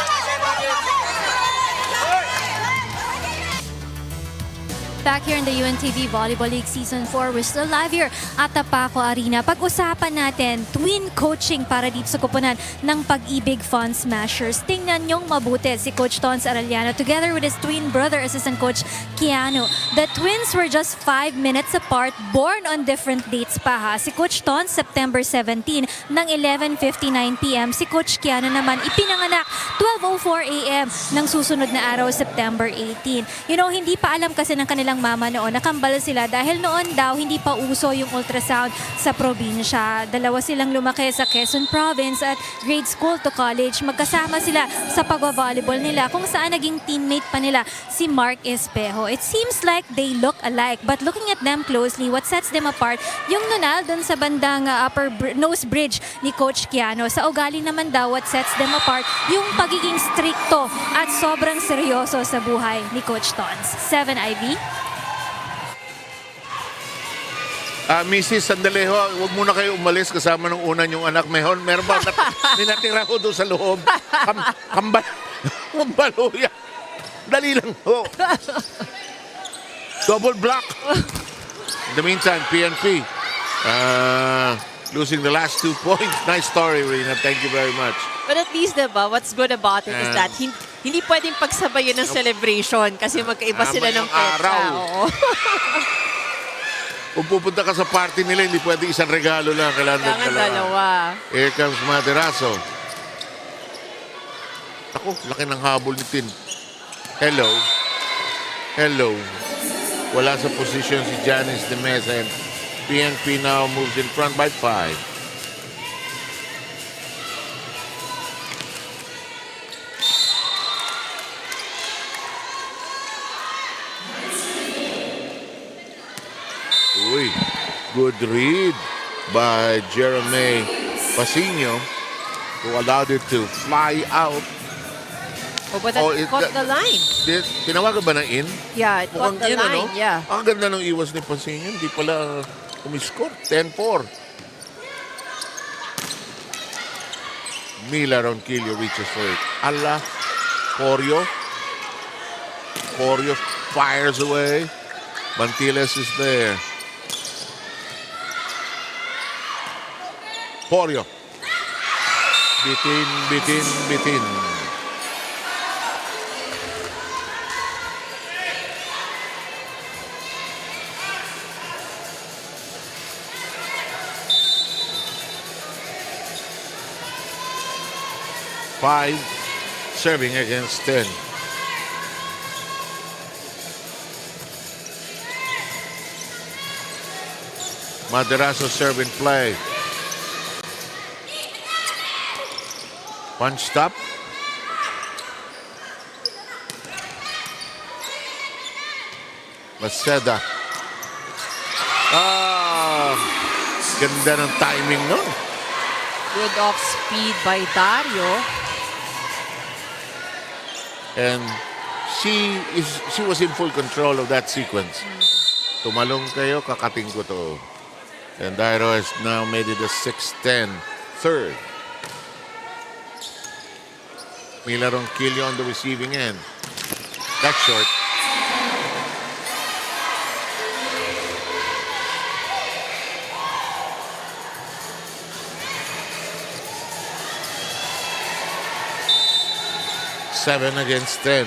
Back here in the UNTV Volleyball League Season 4, we're still live here at the Paco Arena. Pag-usapan natin, twin coaching para dito sa kupunan ng Pag-IBIG Fun Smashers. Tingnan nyong mabuti si Coach Tons Arellano together with his twin brother, Assistant Coach Keanu. The twins were just 5 minutes apart, born on different dates pa ha. Si Coach Tons, September 17 ng 11:59 p.m. Si Coach Keanu naman ipinanganak 12:04 a.m. ng susunod na araw, September 18. You know, hindi pa alam kasi ng kanilang mama noon, nakambal sila dahil noon daw hindi pa uso yung ultrasound sa probinsya. Dalawa silang lumaki sa Quezon Province at grade school to college. Magkasama sila sa pagwa-volleyball nila kung saan naging teammate pa nila si Mark Espejo. It seems like they look alike, but looking at them closely, what sets them apart, yung nunal dun sa bandang upper nose bridge ni Coach Keanu. Sa ugali naman daw, what sets them apart, yung pagiging stricto at sobrang seryoso sa buhay ni Coach Tons. 7 IV. Mrs. Sandali ho, huwag muna kayo umalis kasama ng una yung anak. Meron ba ninatira ko doon sa loob? Kambaluya. Dali lang ho. Double block. In the meantime, PNP losing the last 2 points. Nice story, Rina. Thank you very much. But at least, diba, what's good about it is that hindi pwedeng pagsabayin ng celebration kasi magkaiba sila ng petsa. Oo. Kung pupunta ka sa party nila, hindi pwede isang regalo lang. Kailangan dalawa. Here comes Maderazo. Ako, laki ng habol ni Tin. Hello. Hello. Wala sa position si Janice de Mesa, and PNP now moves in front by 5. Uy, good read by Jeremy Pasino, who allowed it to fly out Oh, but that caught the line. Tinawagan ba ng in? Yeah, it caught the Mukhang in, line. ano? Yeah. Ang ganda ng iwas ni Pasinyo. Hindi pala umiscore. 10-4. Mila Ronquillo reaches for it. Ala. Corio. Corio fires away. Mantiles is there. Corio. Bitin, bitin, bitin. Five serving against 10. Maderazo serve in play. Punch stop. Maceda. Ganda ng timing nun. Good off speed by Dario. And she was in full control of that sequence. Tumalong kayo, kakating ko to. And Dario has now made it a 6-10 third. Mila Ronquillo on the receiving end. That's short. Seven against 10.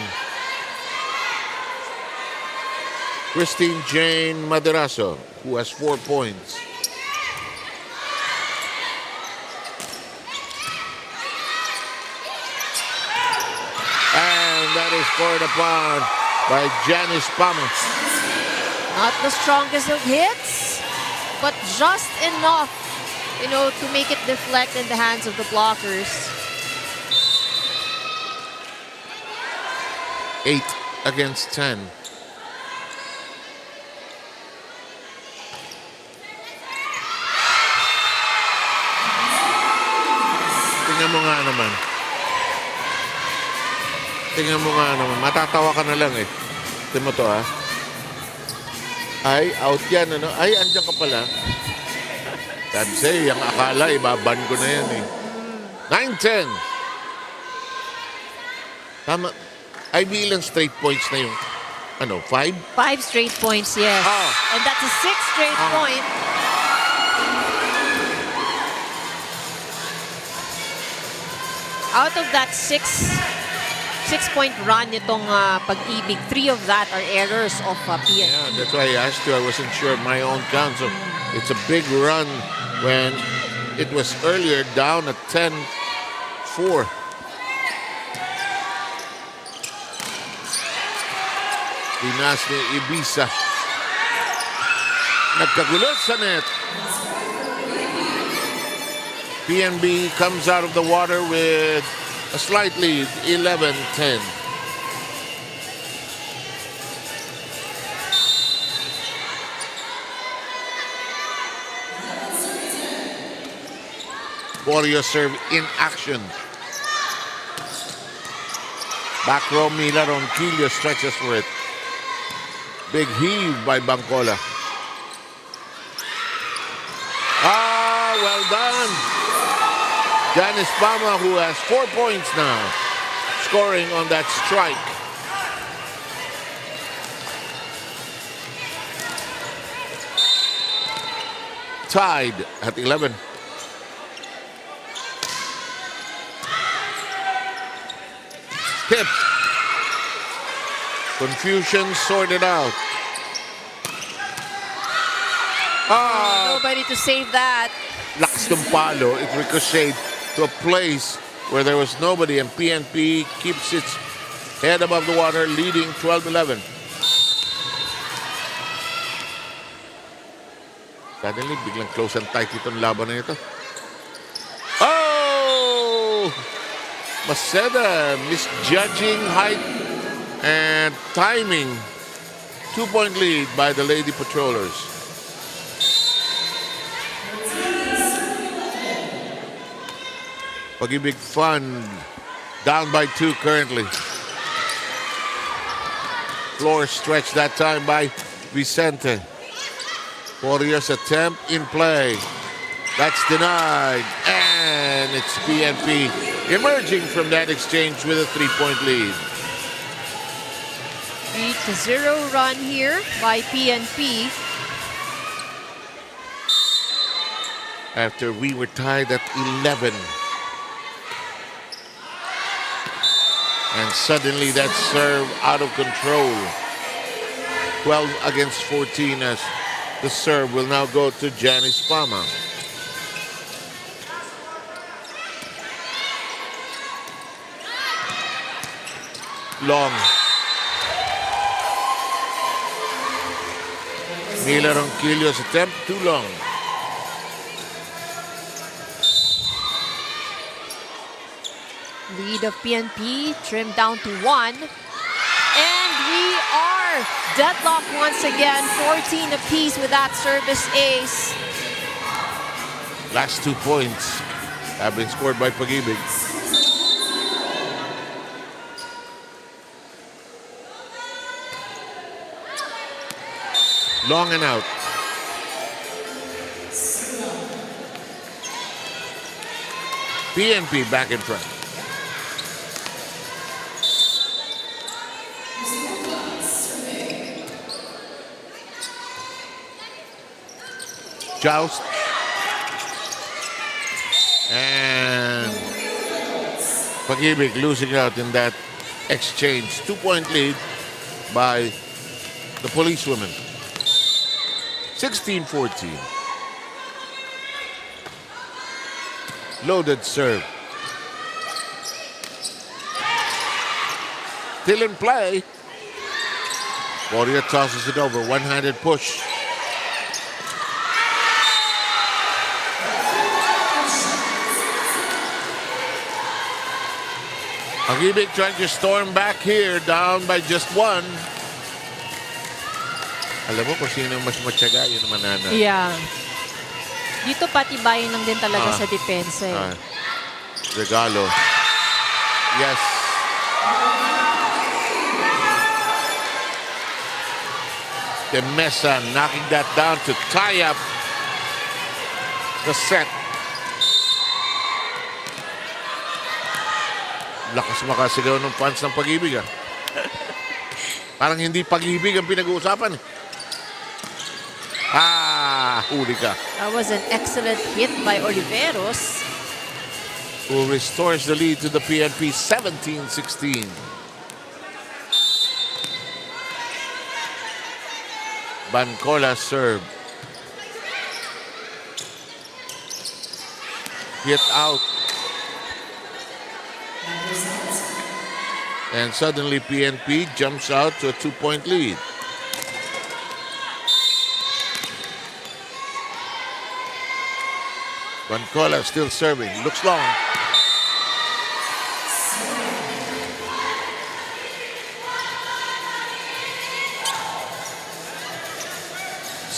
Christine Jane Maderazo, who has 4 points. And that is scored upon by Janice Pamas. Not the strongest of hits, but just enough, to make it deflect in the hands of the blockers. 8 against 10. Tingnan mo nga naman. Matatawa ka na lang eh. Tingnan mo to ha. Ay, out yan ano. Ay, andyan ka pala. Say, yung akala, ibaban ko na yan eh. 9-10. Tama. Ay, bilang straight points na yung, 5? 5 straight points, yes. And that's a 6th straight point. Out of that 6-point run itong Pag-IBIG, 3 of that are errors of PNP. Yeah, that's why I asked you. I wasn't sure of my own count. So it's a big run when it was earlier down at 10-4. Pinas ni Ibiza. Nagkagulo sa net. PNP comes out of the water with a slight lead, 11-10. Warrior serve in action. Back row, Mila Ronquillo stretches for it. Big heave by Bangcola. Well done. Janice Pama, who has 4 points now, scoring on that strike. Tied at 11. Tipped. Confusion sorted out. Nobody to save that. Lakas ng palo. It ricocheted to a place where there was nobody, and PNP keeps its head above the water, leading 12-11. Suddenly, biglang close and tight itong laban na ito. Maceda misjudging height and timing. 2-point lead by the Lady Patrollers. Pag-IBIG Fund down by 2 currently. Floor stretch that time by Vicente. Warriors attempt in play. That's denied. And it's PNP emerging from that exchange with a 3-point lead. 3-0 run here by PNP. After we were tied at 11. And suddenly that serve out of control. 12 against 14 as the serve will now go to Janice Fama. Long. Mila Ronquillo's attempt too long. Lead of PNP trimmed down to 1. And we are deadlocked once again. 14 apiece with that service ace. Last 2 points have been scored by Pag-IBIG. Long and out. PNP back in front. Joust. And Pag-IBIG losing out in that exchange. 2-point lead by the policewomen. 16-14. Loaded serve. Still in play. Warrior tosses it over. One-handed push. Pag-IBIG trying to storm back here, down by just 1. Alam mo kung sino mas matyaga, yun naman nanay. Yeah. Dito patibayin lang din talaga sa depensa. Regalo. Yes. De Mesa knocking that down to tie up the set. Lakas makasigaw ng fans ng Pag-IBIG. Parang hindi Pag-IBIG ang pinag-uusapan. Huli ka. That was an excellent hit by Oliveros. Who restores the lead to the PNP 17-16. Bancola serve. Hit out. And suddenly PNP jumps out to a 2-point lead. Bancola still serving. Looks long.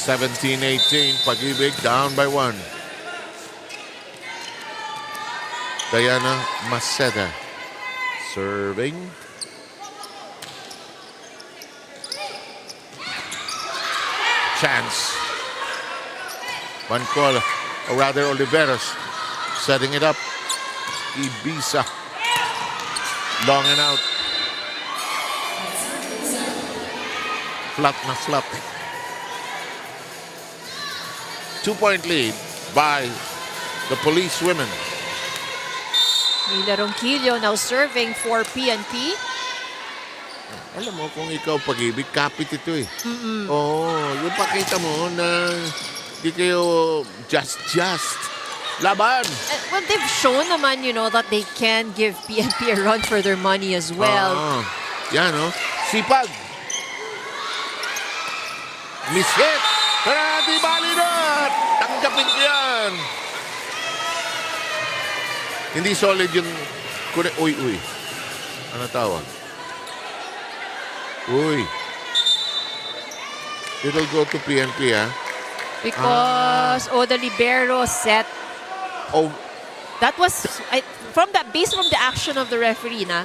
(17-18). Pag-IBIG down by 1. Diana Maceda serving. Chance. Bancola. Or rather, Oliveros setting it up. Ibiza. Long and out. Flat na flat. 2-point lead by the police women. Mila Ronquillo now serving for PNP. Alam mo, kung ikaw Pag-IBIG, kapit ito eh. Oo, yung pakita mo na di kayo just. Laban! Well, they've shown naman, you know, that they can give PNP a run for their money as well. Yan, no? Sipag. Miss hit. Pero di bali na. Tanggapin ko yan. Hindi solid yung... Uy. Ano tawag? Uy. It'll go to PNP, ha? Because the libero set. Oh, That was based from the action of the referee, na.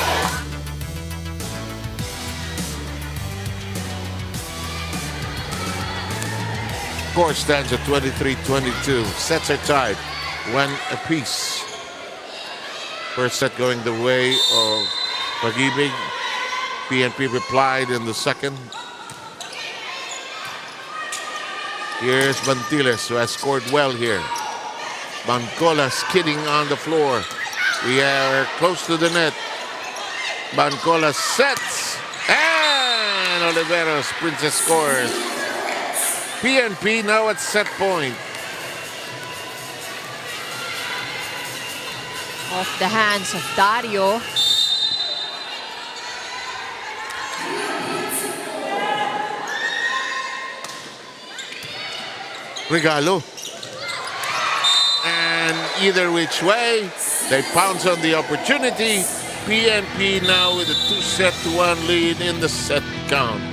score stands at 23-22. Sets are tied, 1 apiece. First set going the way of Pag-IBIG. PNP replied in the second. Here's Bantiles, who has scored well here. Bancola skidding on the floor. We are close to the net. Bancola sets. And Oliveros, Princess scores. PNP now at set point. Off the hands of Dario. Regalo. And either which way, they pounce on the opportunity. PNP now with a 2-1 lead in the set count.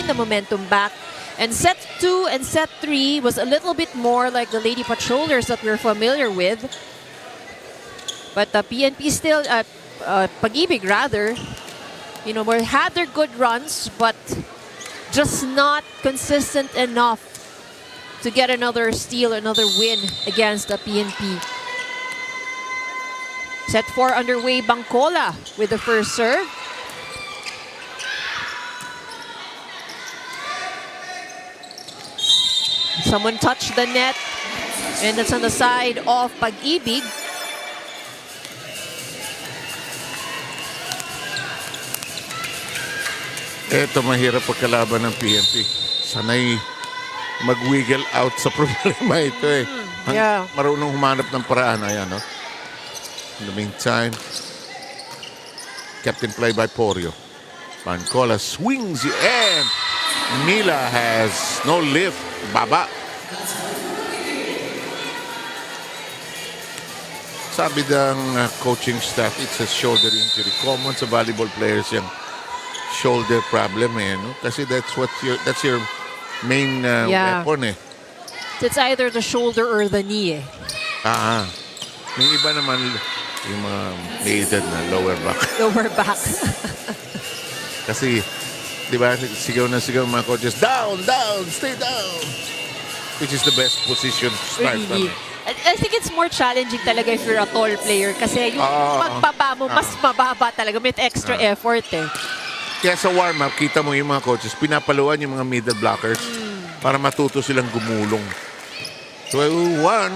The momentum back. And set 2 and set 3 was a little bit more like the Lady Patrollers that we're familiar with. But the PNP still, Pag-IBIG rather, you know, had their good runs, but just not consistent enough to get another steal, another win against the PNP. Set 4 underway, Bancola with the first serve. Someone touched the net, and that's on the side of Pag-IBIG. Ito mahirap pagkalaban ng PNP. Sanay mag-wiggle out sa problema ito eh. Yeah. Marunong humanap ng paraan. Ayan, no? In the meantime, captain play by Porio. Bancola swings and Mila has no lift. Baba. Sabi ng coaching staff, it's a shoulder injury. Common sa volleyball players yung shoulder problem eh, no? Kasi that's your main weapon eh. It's either the shoulder or the knee eh. Yung iba naman, yung mga may edad na lower back. Lower back. Kasi, di ba, sigaw na sigaw mga coaches, down, down, stay down. Which is the best position to start. Really? I think it's more challenging talaga if you're a tall player kasi yung pagbaba mo, mas mababa talaga. May extra effort eh. Kaya sa warm-up, kita mo yung mga coaches, pinapaluan yung mga middle blockers para matuto silang gumulong. 2-1.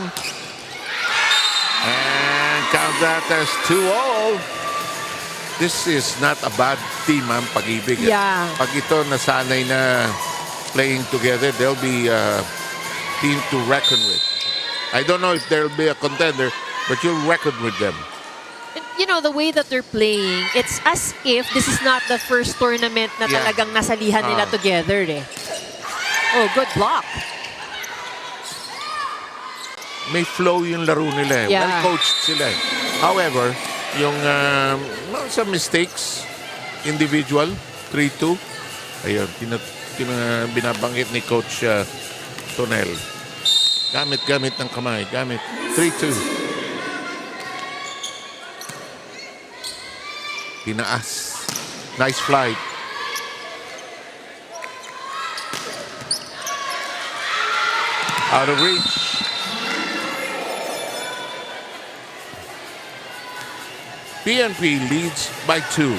And count that as 2-0. This is not a bad team, Pag-IBIG. Yeah. Pag ito nasanay na playing together, they'll be a team to reckon with. I don't know if there'll be a contender, but you'll reckon with them. You know, the way that they're playing, it's as if this is not the first tournament na talagang nasalihan nila together eh. Oh, good block. May flow yung laro nila eh. Yeah. Well-coached sila eh. However, yung some mistakes, individual, 3-2. Ayun, binabanggit ni Coach Tonel. Gamit ng kamay. 3-2. Tinaas. Nice flight. Out of reach. PNP leads by 2.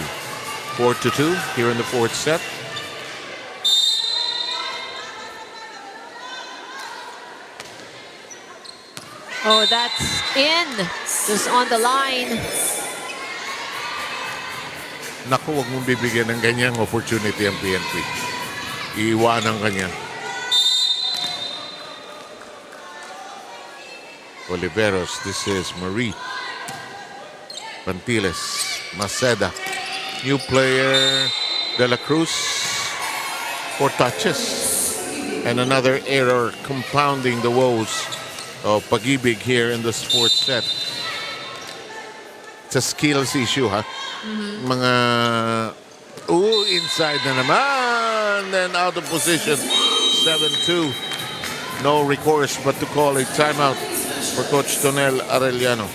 4-2 here in the fourth set. Oh, that's in. Just on the line. Naku, huwag mong bibigyan ng ganyang opportunity ang PNP. Iiwanan kanya. Oliveros, this is Marie. Pantiles, Maceda. New player, De La Cruz. 4 touches. And another error compounding the woes of Pag-IBIG here in this fourth set. It's a skills issue, ha? Mga... inside na naman. Then out of position. 7-2. No recourse but to call a timeout for Coach Tonel Arellano.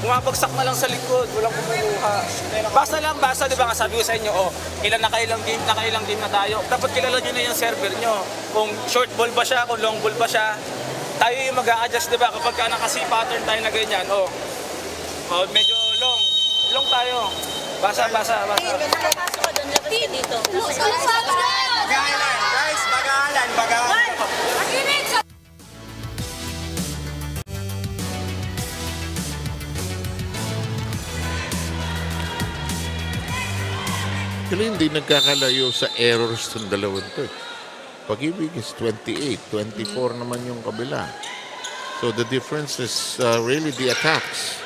Bumabagsak na lang sa likod, walang kumukuha. Basa, di ba nga sabi ko sa inyo, nakailang game na tayo. Dapat kilala nyo na yung server nyo. Kung short ball ba siya, kung long ball ba siya. Tayo yung mag-a-adjust, di ba? Kapag ka nakasi pattern tayo na ganyan, medyo long tayo. Basa. Dito. Bagalan, guys. Bagalan. Actually, hindi nagkakalayo sa errors ng dalawang to. Pag-IBIG is 28, 24 naman yung kabila. So the difference is really the attacks.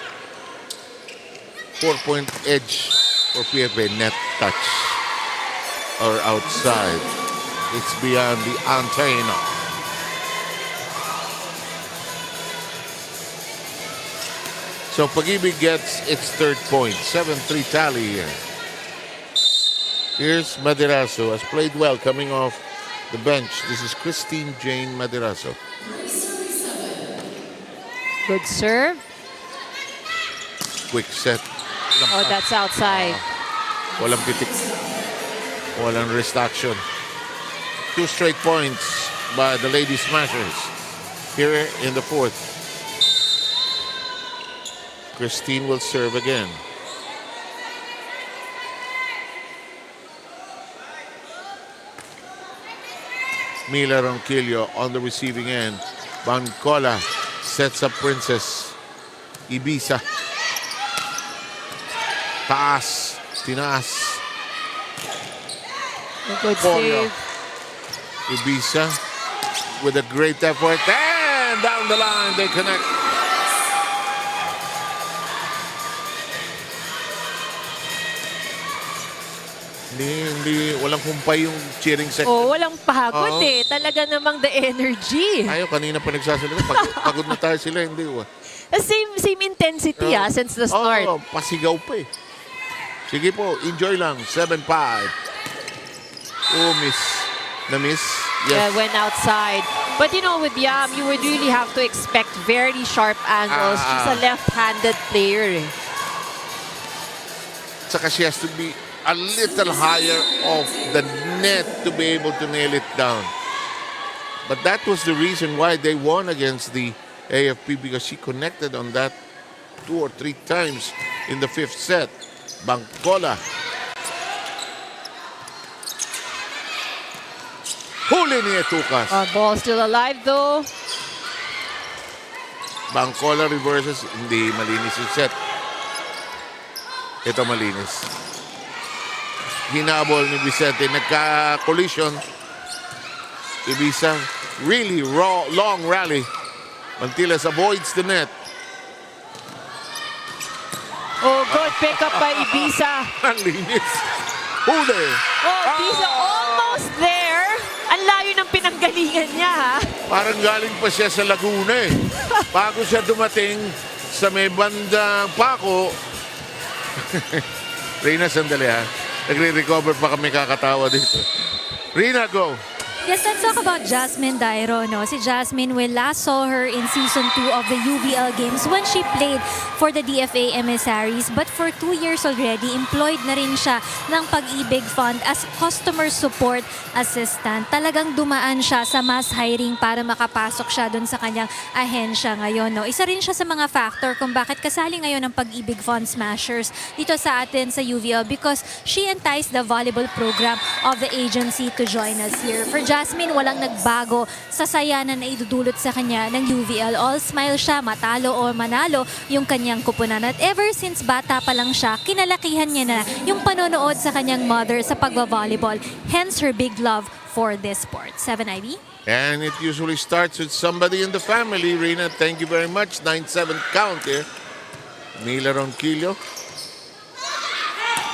4-point edge for PNP, net touch or outside. It's beyond the antenna. So Pag-IBIG gets its third point. 7-3 tally here. Here's Maderazo, has played well coming off the bench. This is Christine Jane Maderazo. Good serve. Quick set. Oh, that's outside. Walang pitik. Walang wrist action. 2 straight points by the Lady Smashers here in the fourth. Christine will serve again. Mila Ronquillo on the receiving end. Bancola sets up Princess. Ibiza. Taas. Tinaas. Good Pollo. save. Ibiza with a great effort. And down the line they connect. Walang kumpay yung cheering section. Oh, walang pagod Talaga namang the energy. Ayaw, kanina pa nagsasalita. Pagod na tayo sila, hindi. Same intensity since the start. Pasigaw pa eh. Sige po, enjoy lang. 7-5. Miss. Na-miss? Yes. Yeah, went outside. But with Yam, you would really have to expect very sharp angles. She's a left-handed player. Saka she has to be a little higher off the net to be able to nail it down. But that was the reason why they won against the AFP, because she connected on that 2 or 3 times in the fifth set. Bancola. Huli ni Etukas. Ball still alive though. Bancola reverses. Hindi malinis yung set. Ito malinis. Hinabol ni Vicente. Nagka-collision. Ibiza. Really long rally. Mantiles avoids the net. Oh, good pickup by Ibiza. Malinis. Huli. Oh, Ibiza almost there. Ang Ang layo ng pinanggalingan niya, ha? Parang galing pa siya sa Laguna eh. Bago siya dumating sa may bandang Paco. Rina, sandali ha. Nagre-recover pa kami kakatawa dito. Rina, go! Yes, let's talk about Jasmine Dairo. No? Si Jasmine, we last saw her in Season 2 of the UVL games when she played for the DFA Emissaries. But for 2 years already, employed na rin siya ng Pag-IBIG Fund as customer support assistant. Talagang dumaan siya sa mass hiring para makapasok siya dun sa kanyang ahensya ngayon. No? Isa rin siya sa mga factor kung bakit kasali ngayon ng Pag-IBIG Fund Smashers dito sa atin sa UVL because she enticed the volleyball program of the agency to join us here. For Jasmine, walang nagbago sa saya na naidudulot sa kanya ng UVL. All smile siya, matalo o manalo yung kanyang kupunan. At ever since bata pa lang siya, kinalakihan niya na yung panonood sa kanyang mother sa pagbavolleyball. Hence her big love for this sport. 7IB? And it usually starts with somebody in the family. Rina, thank you very much. 9-7 count here. Mila Ronquillo.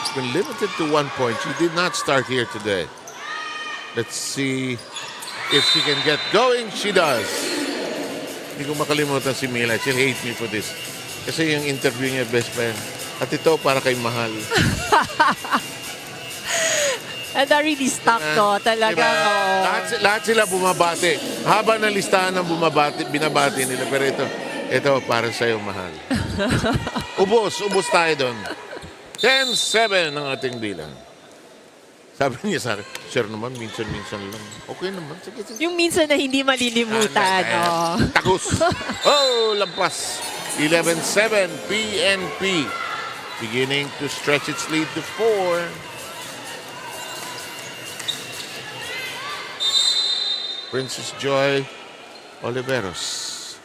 It's been limited to 1 point. She did not start here today. Let's see if she can get going. She does. Hindi ko makalimutan si Mila. She'll hate me for this. Kasi yung interview niya, best friend. At ito, para kay Mahal. And I really stuck to. Talagang, Diba? Lahat sila bumabati. Haba na listahan ng binabati nila. Pero ito para sa'yo, Mahal. Ubos tayo doon. 10-7 ang ating bilang. Sabi niya sa akin, sir naman, minsan-minsan lang. Okay naman. Sige. Yung minsan na hindi malilimutan. Takus. Oh, lampas. 11-7, PNP. Beginning to stretch its lead to 4. Princess Joy Oliveros.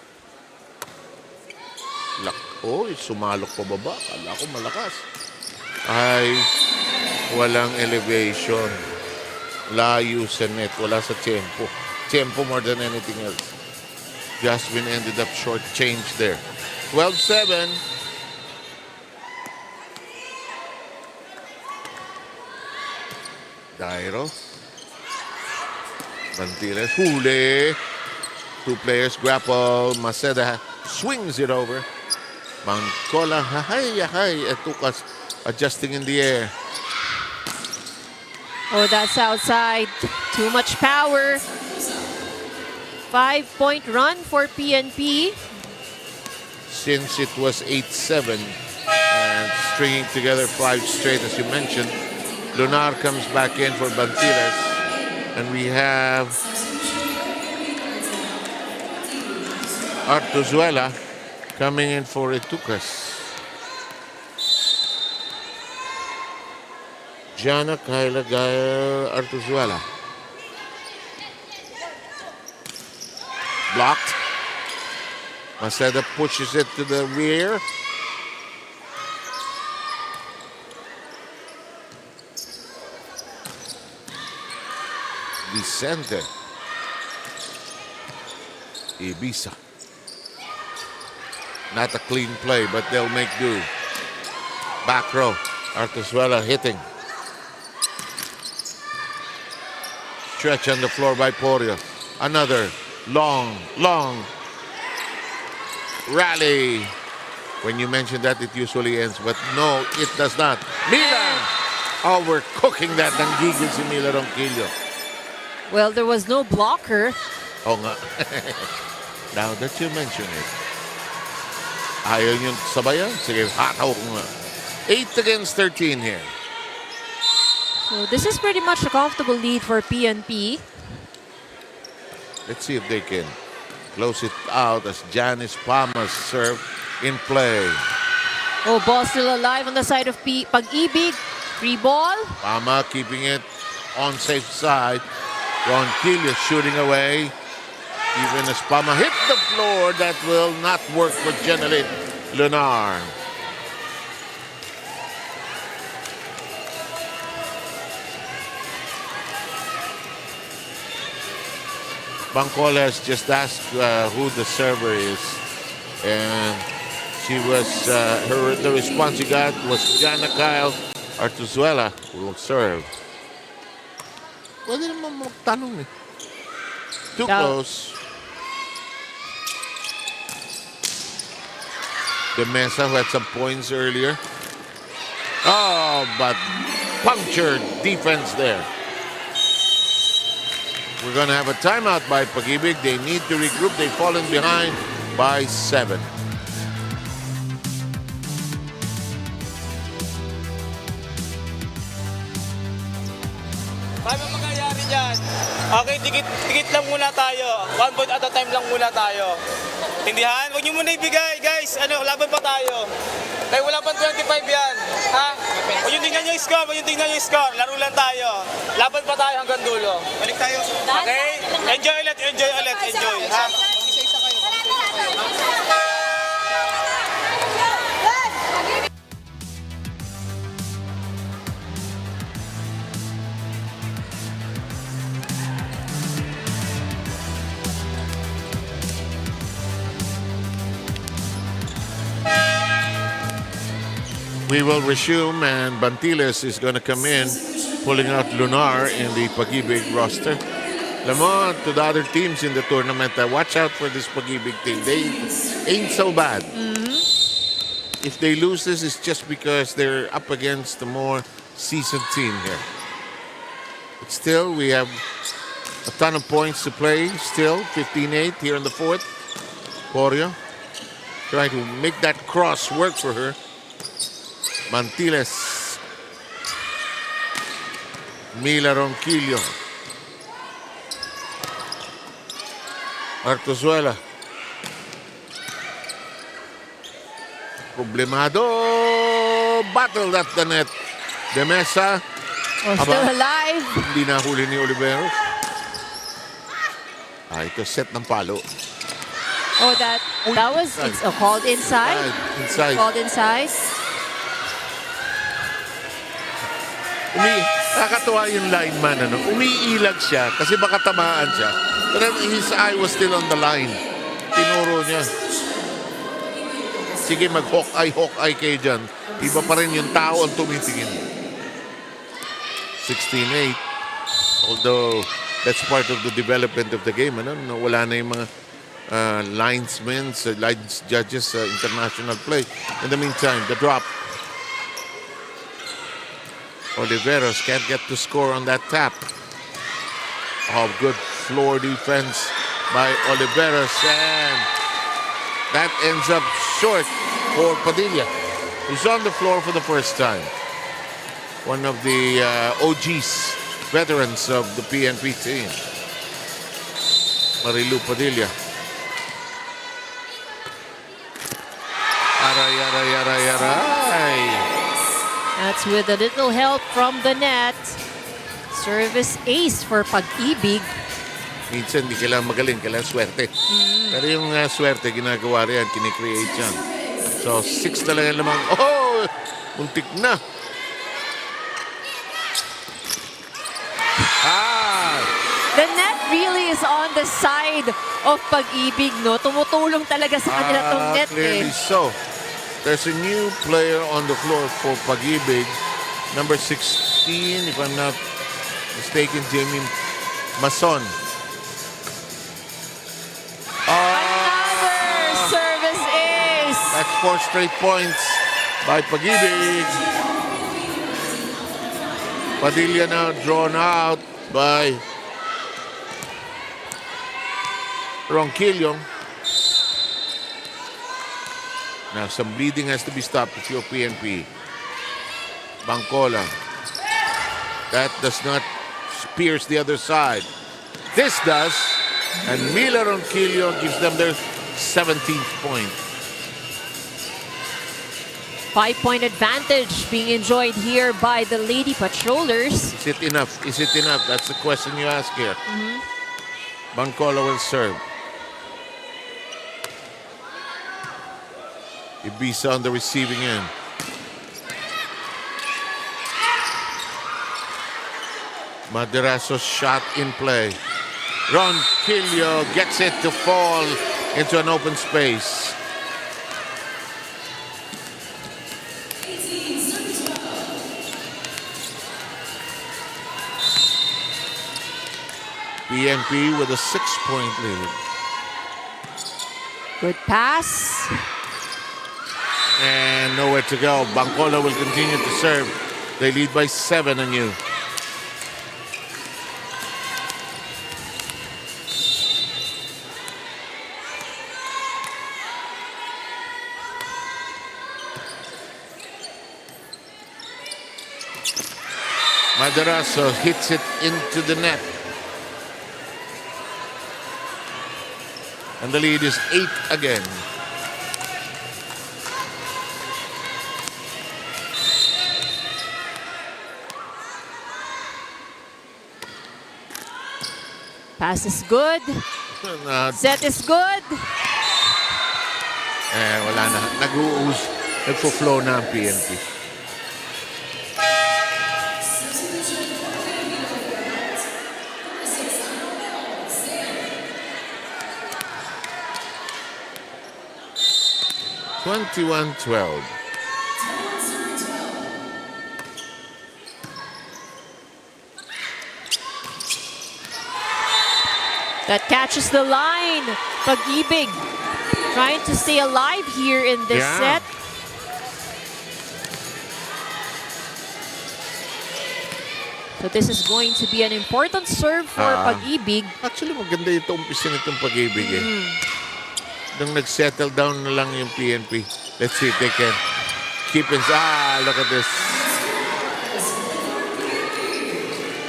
Sumalok pa baba. Kala ko malakas. Ay, walang elevation. Layo sa net. Wala sa tempo. Tempo more than anything else. Jasmine ended up short change there. 12-7. Dairo. Bantiles. Huli. Two players grapple. Maceda swings it over. Mangcola. Hahay. Etukas adjusting in the air. Oh, that's outside. Too much power. 5-point run for PNP. Since it was 8-7 and stringing together 5 straight, as you mentioned, Lunar comes back in for Bantiles. And we have Artuzuela coming in for Etukas. Jana Kyla Gael Artuzuela. Blocked. Maceda pushes it to the rear. Vicente. Ibiza. Not a clean play, but they'll make do. Back row. Artuzuela hitting. Stretch on the floor by Porio. Another long rally. When you mention that, it usually ends. But no, it does not. Mila! Oh, we're cooking that. Nanggigil si Mila Ronquillo. Well, there was no blocker. Oh nga. Now that you mention it. Ayaw niyong sabayan. Sige, hataw ko nga. 8-13 here. So this is pretty much a comfortable lead for PNP. Let's see if they can close it out as Janice Palmas serve in play. Oh, ball still alive on the side of Pag-IBIG. Free ball. Palma keeping it on safe side. Ronquillo shooting away. Even as Palma hit the floor, that will not work for Jenelit Lunar. Bangcola has just asked who the server is, and she was the response she got was Jana Kyle Artuzuela who will serve. Pwede naman magtanong eh. Too close. De Mesa, who had some points earlier. Oh, but punctured defense there. We're going to have a timeout by Pag-IBIG. They need to regroup. They've fallen behind by 7. Paano mangyayari dyan? Okay, tikit lang muna tayo. 1 point at a time lang muna tayo. Tindihan? Huwag niyo muna ibigay, guys. Laban pa tayo. Dahil wala pang 25 yan. Ha? Huwag yung tingnan yung score, Laro lang tayo. Laban pa tayo hanggang dulo. Balik tayo. Okay? Enjoy ulit. Ha? We will resume, and Bantiles is going to come in, pulling out Lunar in the Pag-IBIG roster. Lamont, to the other teams in the tournament, watch out for this Pag-IBIG team. They ain't so bad. If they lose this, it's just because they're up against a more seasoned team here. But still, we have a ton of points to play. Still, 15-8 here in the fourth. Corio trying to make that cross work for her. Mantiles. Mila Ronquillo. Artozuela. Problemado. Battle at the net. De Mesa. Still alive. Hindi nahuli ni Oliveros. Ito set ng palo. Oh, that was it's called inside. Inside. Called inside. Nakakatuwa yung lineman, umiilag siya kasi baka tamaan siya. But his eye was still on the line. Tinuro niya. Sige, mag-hawk-eye kayo dyan. Iba pa rin yung tao ang tumitingin. 16-8. Although, that's part of the development of the game. Wala na yung mga linesmen, lines judges, international play. In the meantime, the drop. Oliveros can't get to score on that tap. Oh, good floor defense by Oliveros, and that ends up short for Padilla, who's on the floor for the first time. One of the OGs, veterans of the PNP team. Marilu Padilla. Aray. That's with a little help from the net. Service ace for Pag-IBIG. Minsan hindi kailangan magaling, kailangan swerte. Pero yung swerte, ginagawa rin yan, kinikreate yan. So, 6 na lang yan lamang. Oh! Muntik na. The net really is on the side of Pag-IBIG, no? Tumutulong talaga sa kanila tong net. Clearly so. There's a new player on the floor for Pag-IBIG. Number 16, if I'm not mistaken, Jamie Mason. Another service ace. That's 4 straight points by Pag-IBIG. Padilla now drawn out by Ronquillo. Now, some bleeding has to be stopped if you're PNP. Bangkola. That does not pierce the other side. This does. And Mila Ronquillo gives them their 17th point. 5-point advantage being enjoyed here by the Lady Patrollers. Is it enough? Is it enough? That's the question you ask here. Bangkola will serve. Ibiza on the receiving end. Maderaso's shot in play. Ronquillo gets it to fall into an open space. PNP with a 6-point lead. Good pass. And nowhere to go. Bancola will continue to serve. They lead by 7 anew. Madaraso hits it into the net. And the lead is 8 again. Pass is good. Set is good. Wala na. Nagpo-flow na ang PNP. (21-12). That catches the line. Pag-IBIG trying to stay alive here in this set. So this is going to be an important serve for Pag-IBIG. Actually, maganda ito umpisa nitong Pag-IBIG eh. Nung nag-settle down na lang yung PNP. Let's see if they can keep it. Look at this.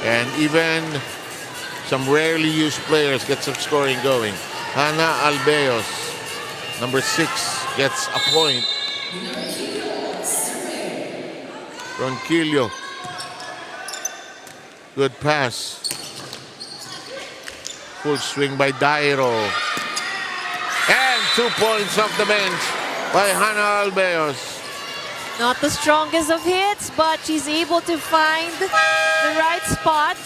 And even some rarely used players get some scoring going. Hannah Albeos, number 6, gets a point. Ronquillo. Good pass. Full swing by Dairo. And 2 points off the bench by Hannah Albeos. Not the strongest of hits, but she's able to find the right spot.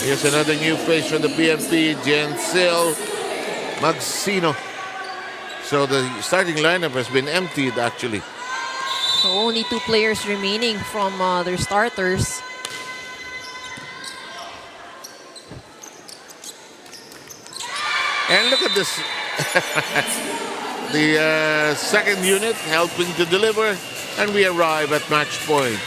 Here's another new face for the BMP, Jencil Magsino. So the starting lineup has been emptied, actually. So only 2 players remaining from their starters. And look at this. The second unit helping to deliver, and we arrive at match point.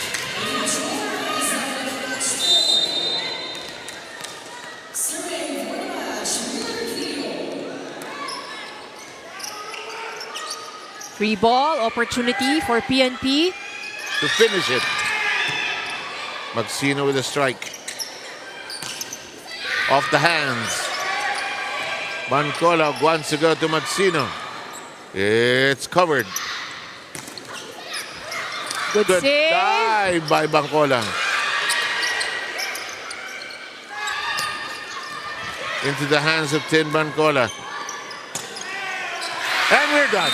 Free ball opportunity for PNP. To finish it. Magsino with a strike. Off the hands. Bancola wants to go to Magsino. It's covered. Good save. Dive by Bancola. Into the hands of Tin Bancola. And we're done.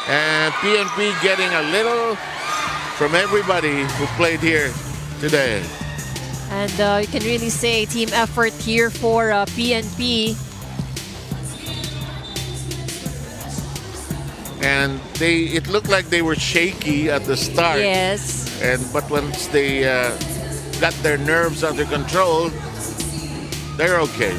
And PNP getting a little from everybody who played here today. And you can really say team effort here for PNP. And it looked like they were shaky at the start. Yes. But once they got their nerves under control, they're okay.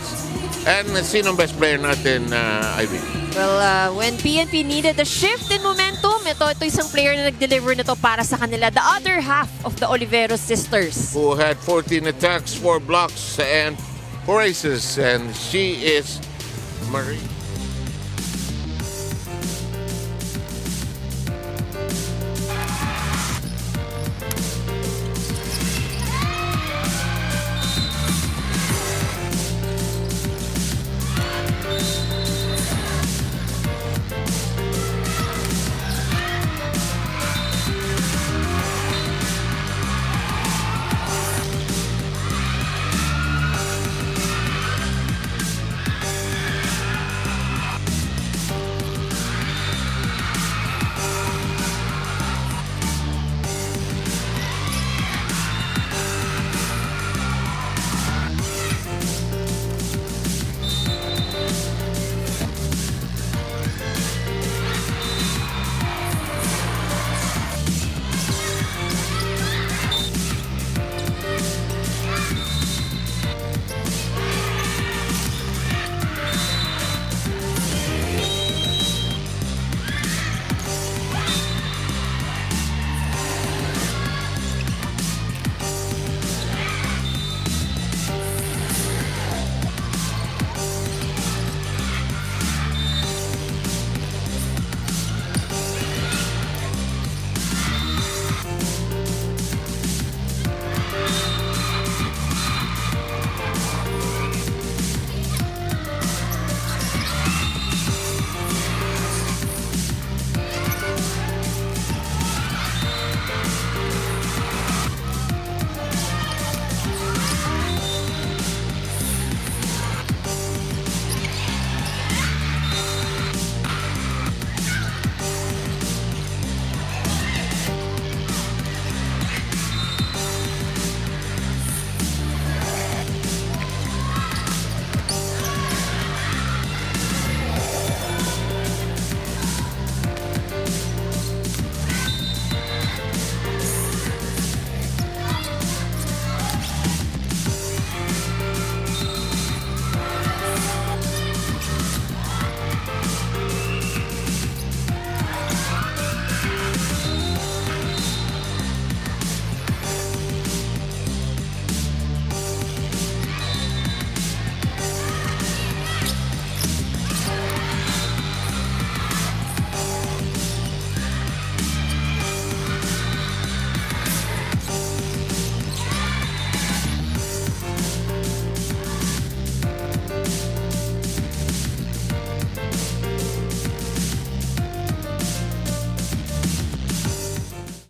And sino ang best player natin, Ivy? Well, when PNP needed a shift in momentum, ito isang player na nag-deliver nito para sa kanila. The other half of the Oliveros sisters. Who had 14 attacks, 4 blocks, and 4 aces. And she is Marie.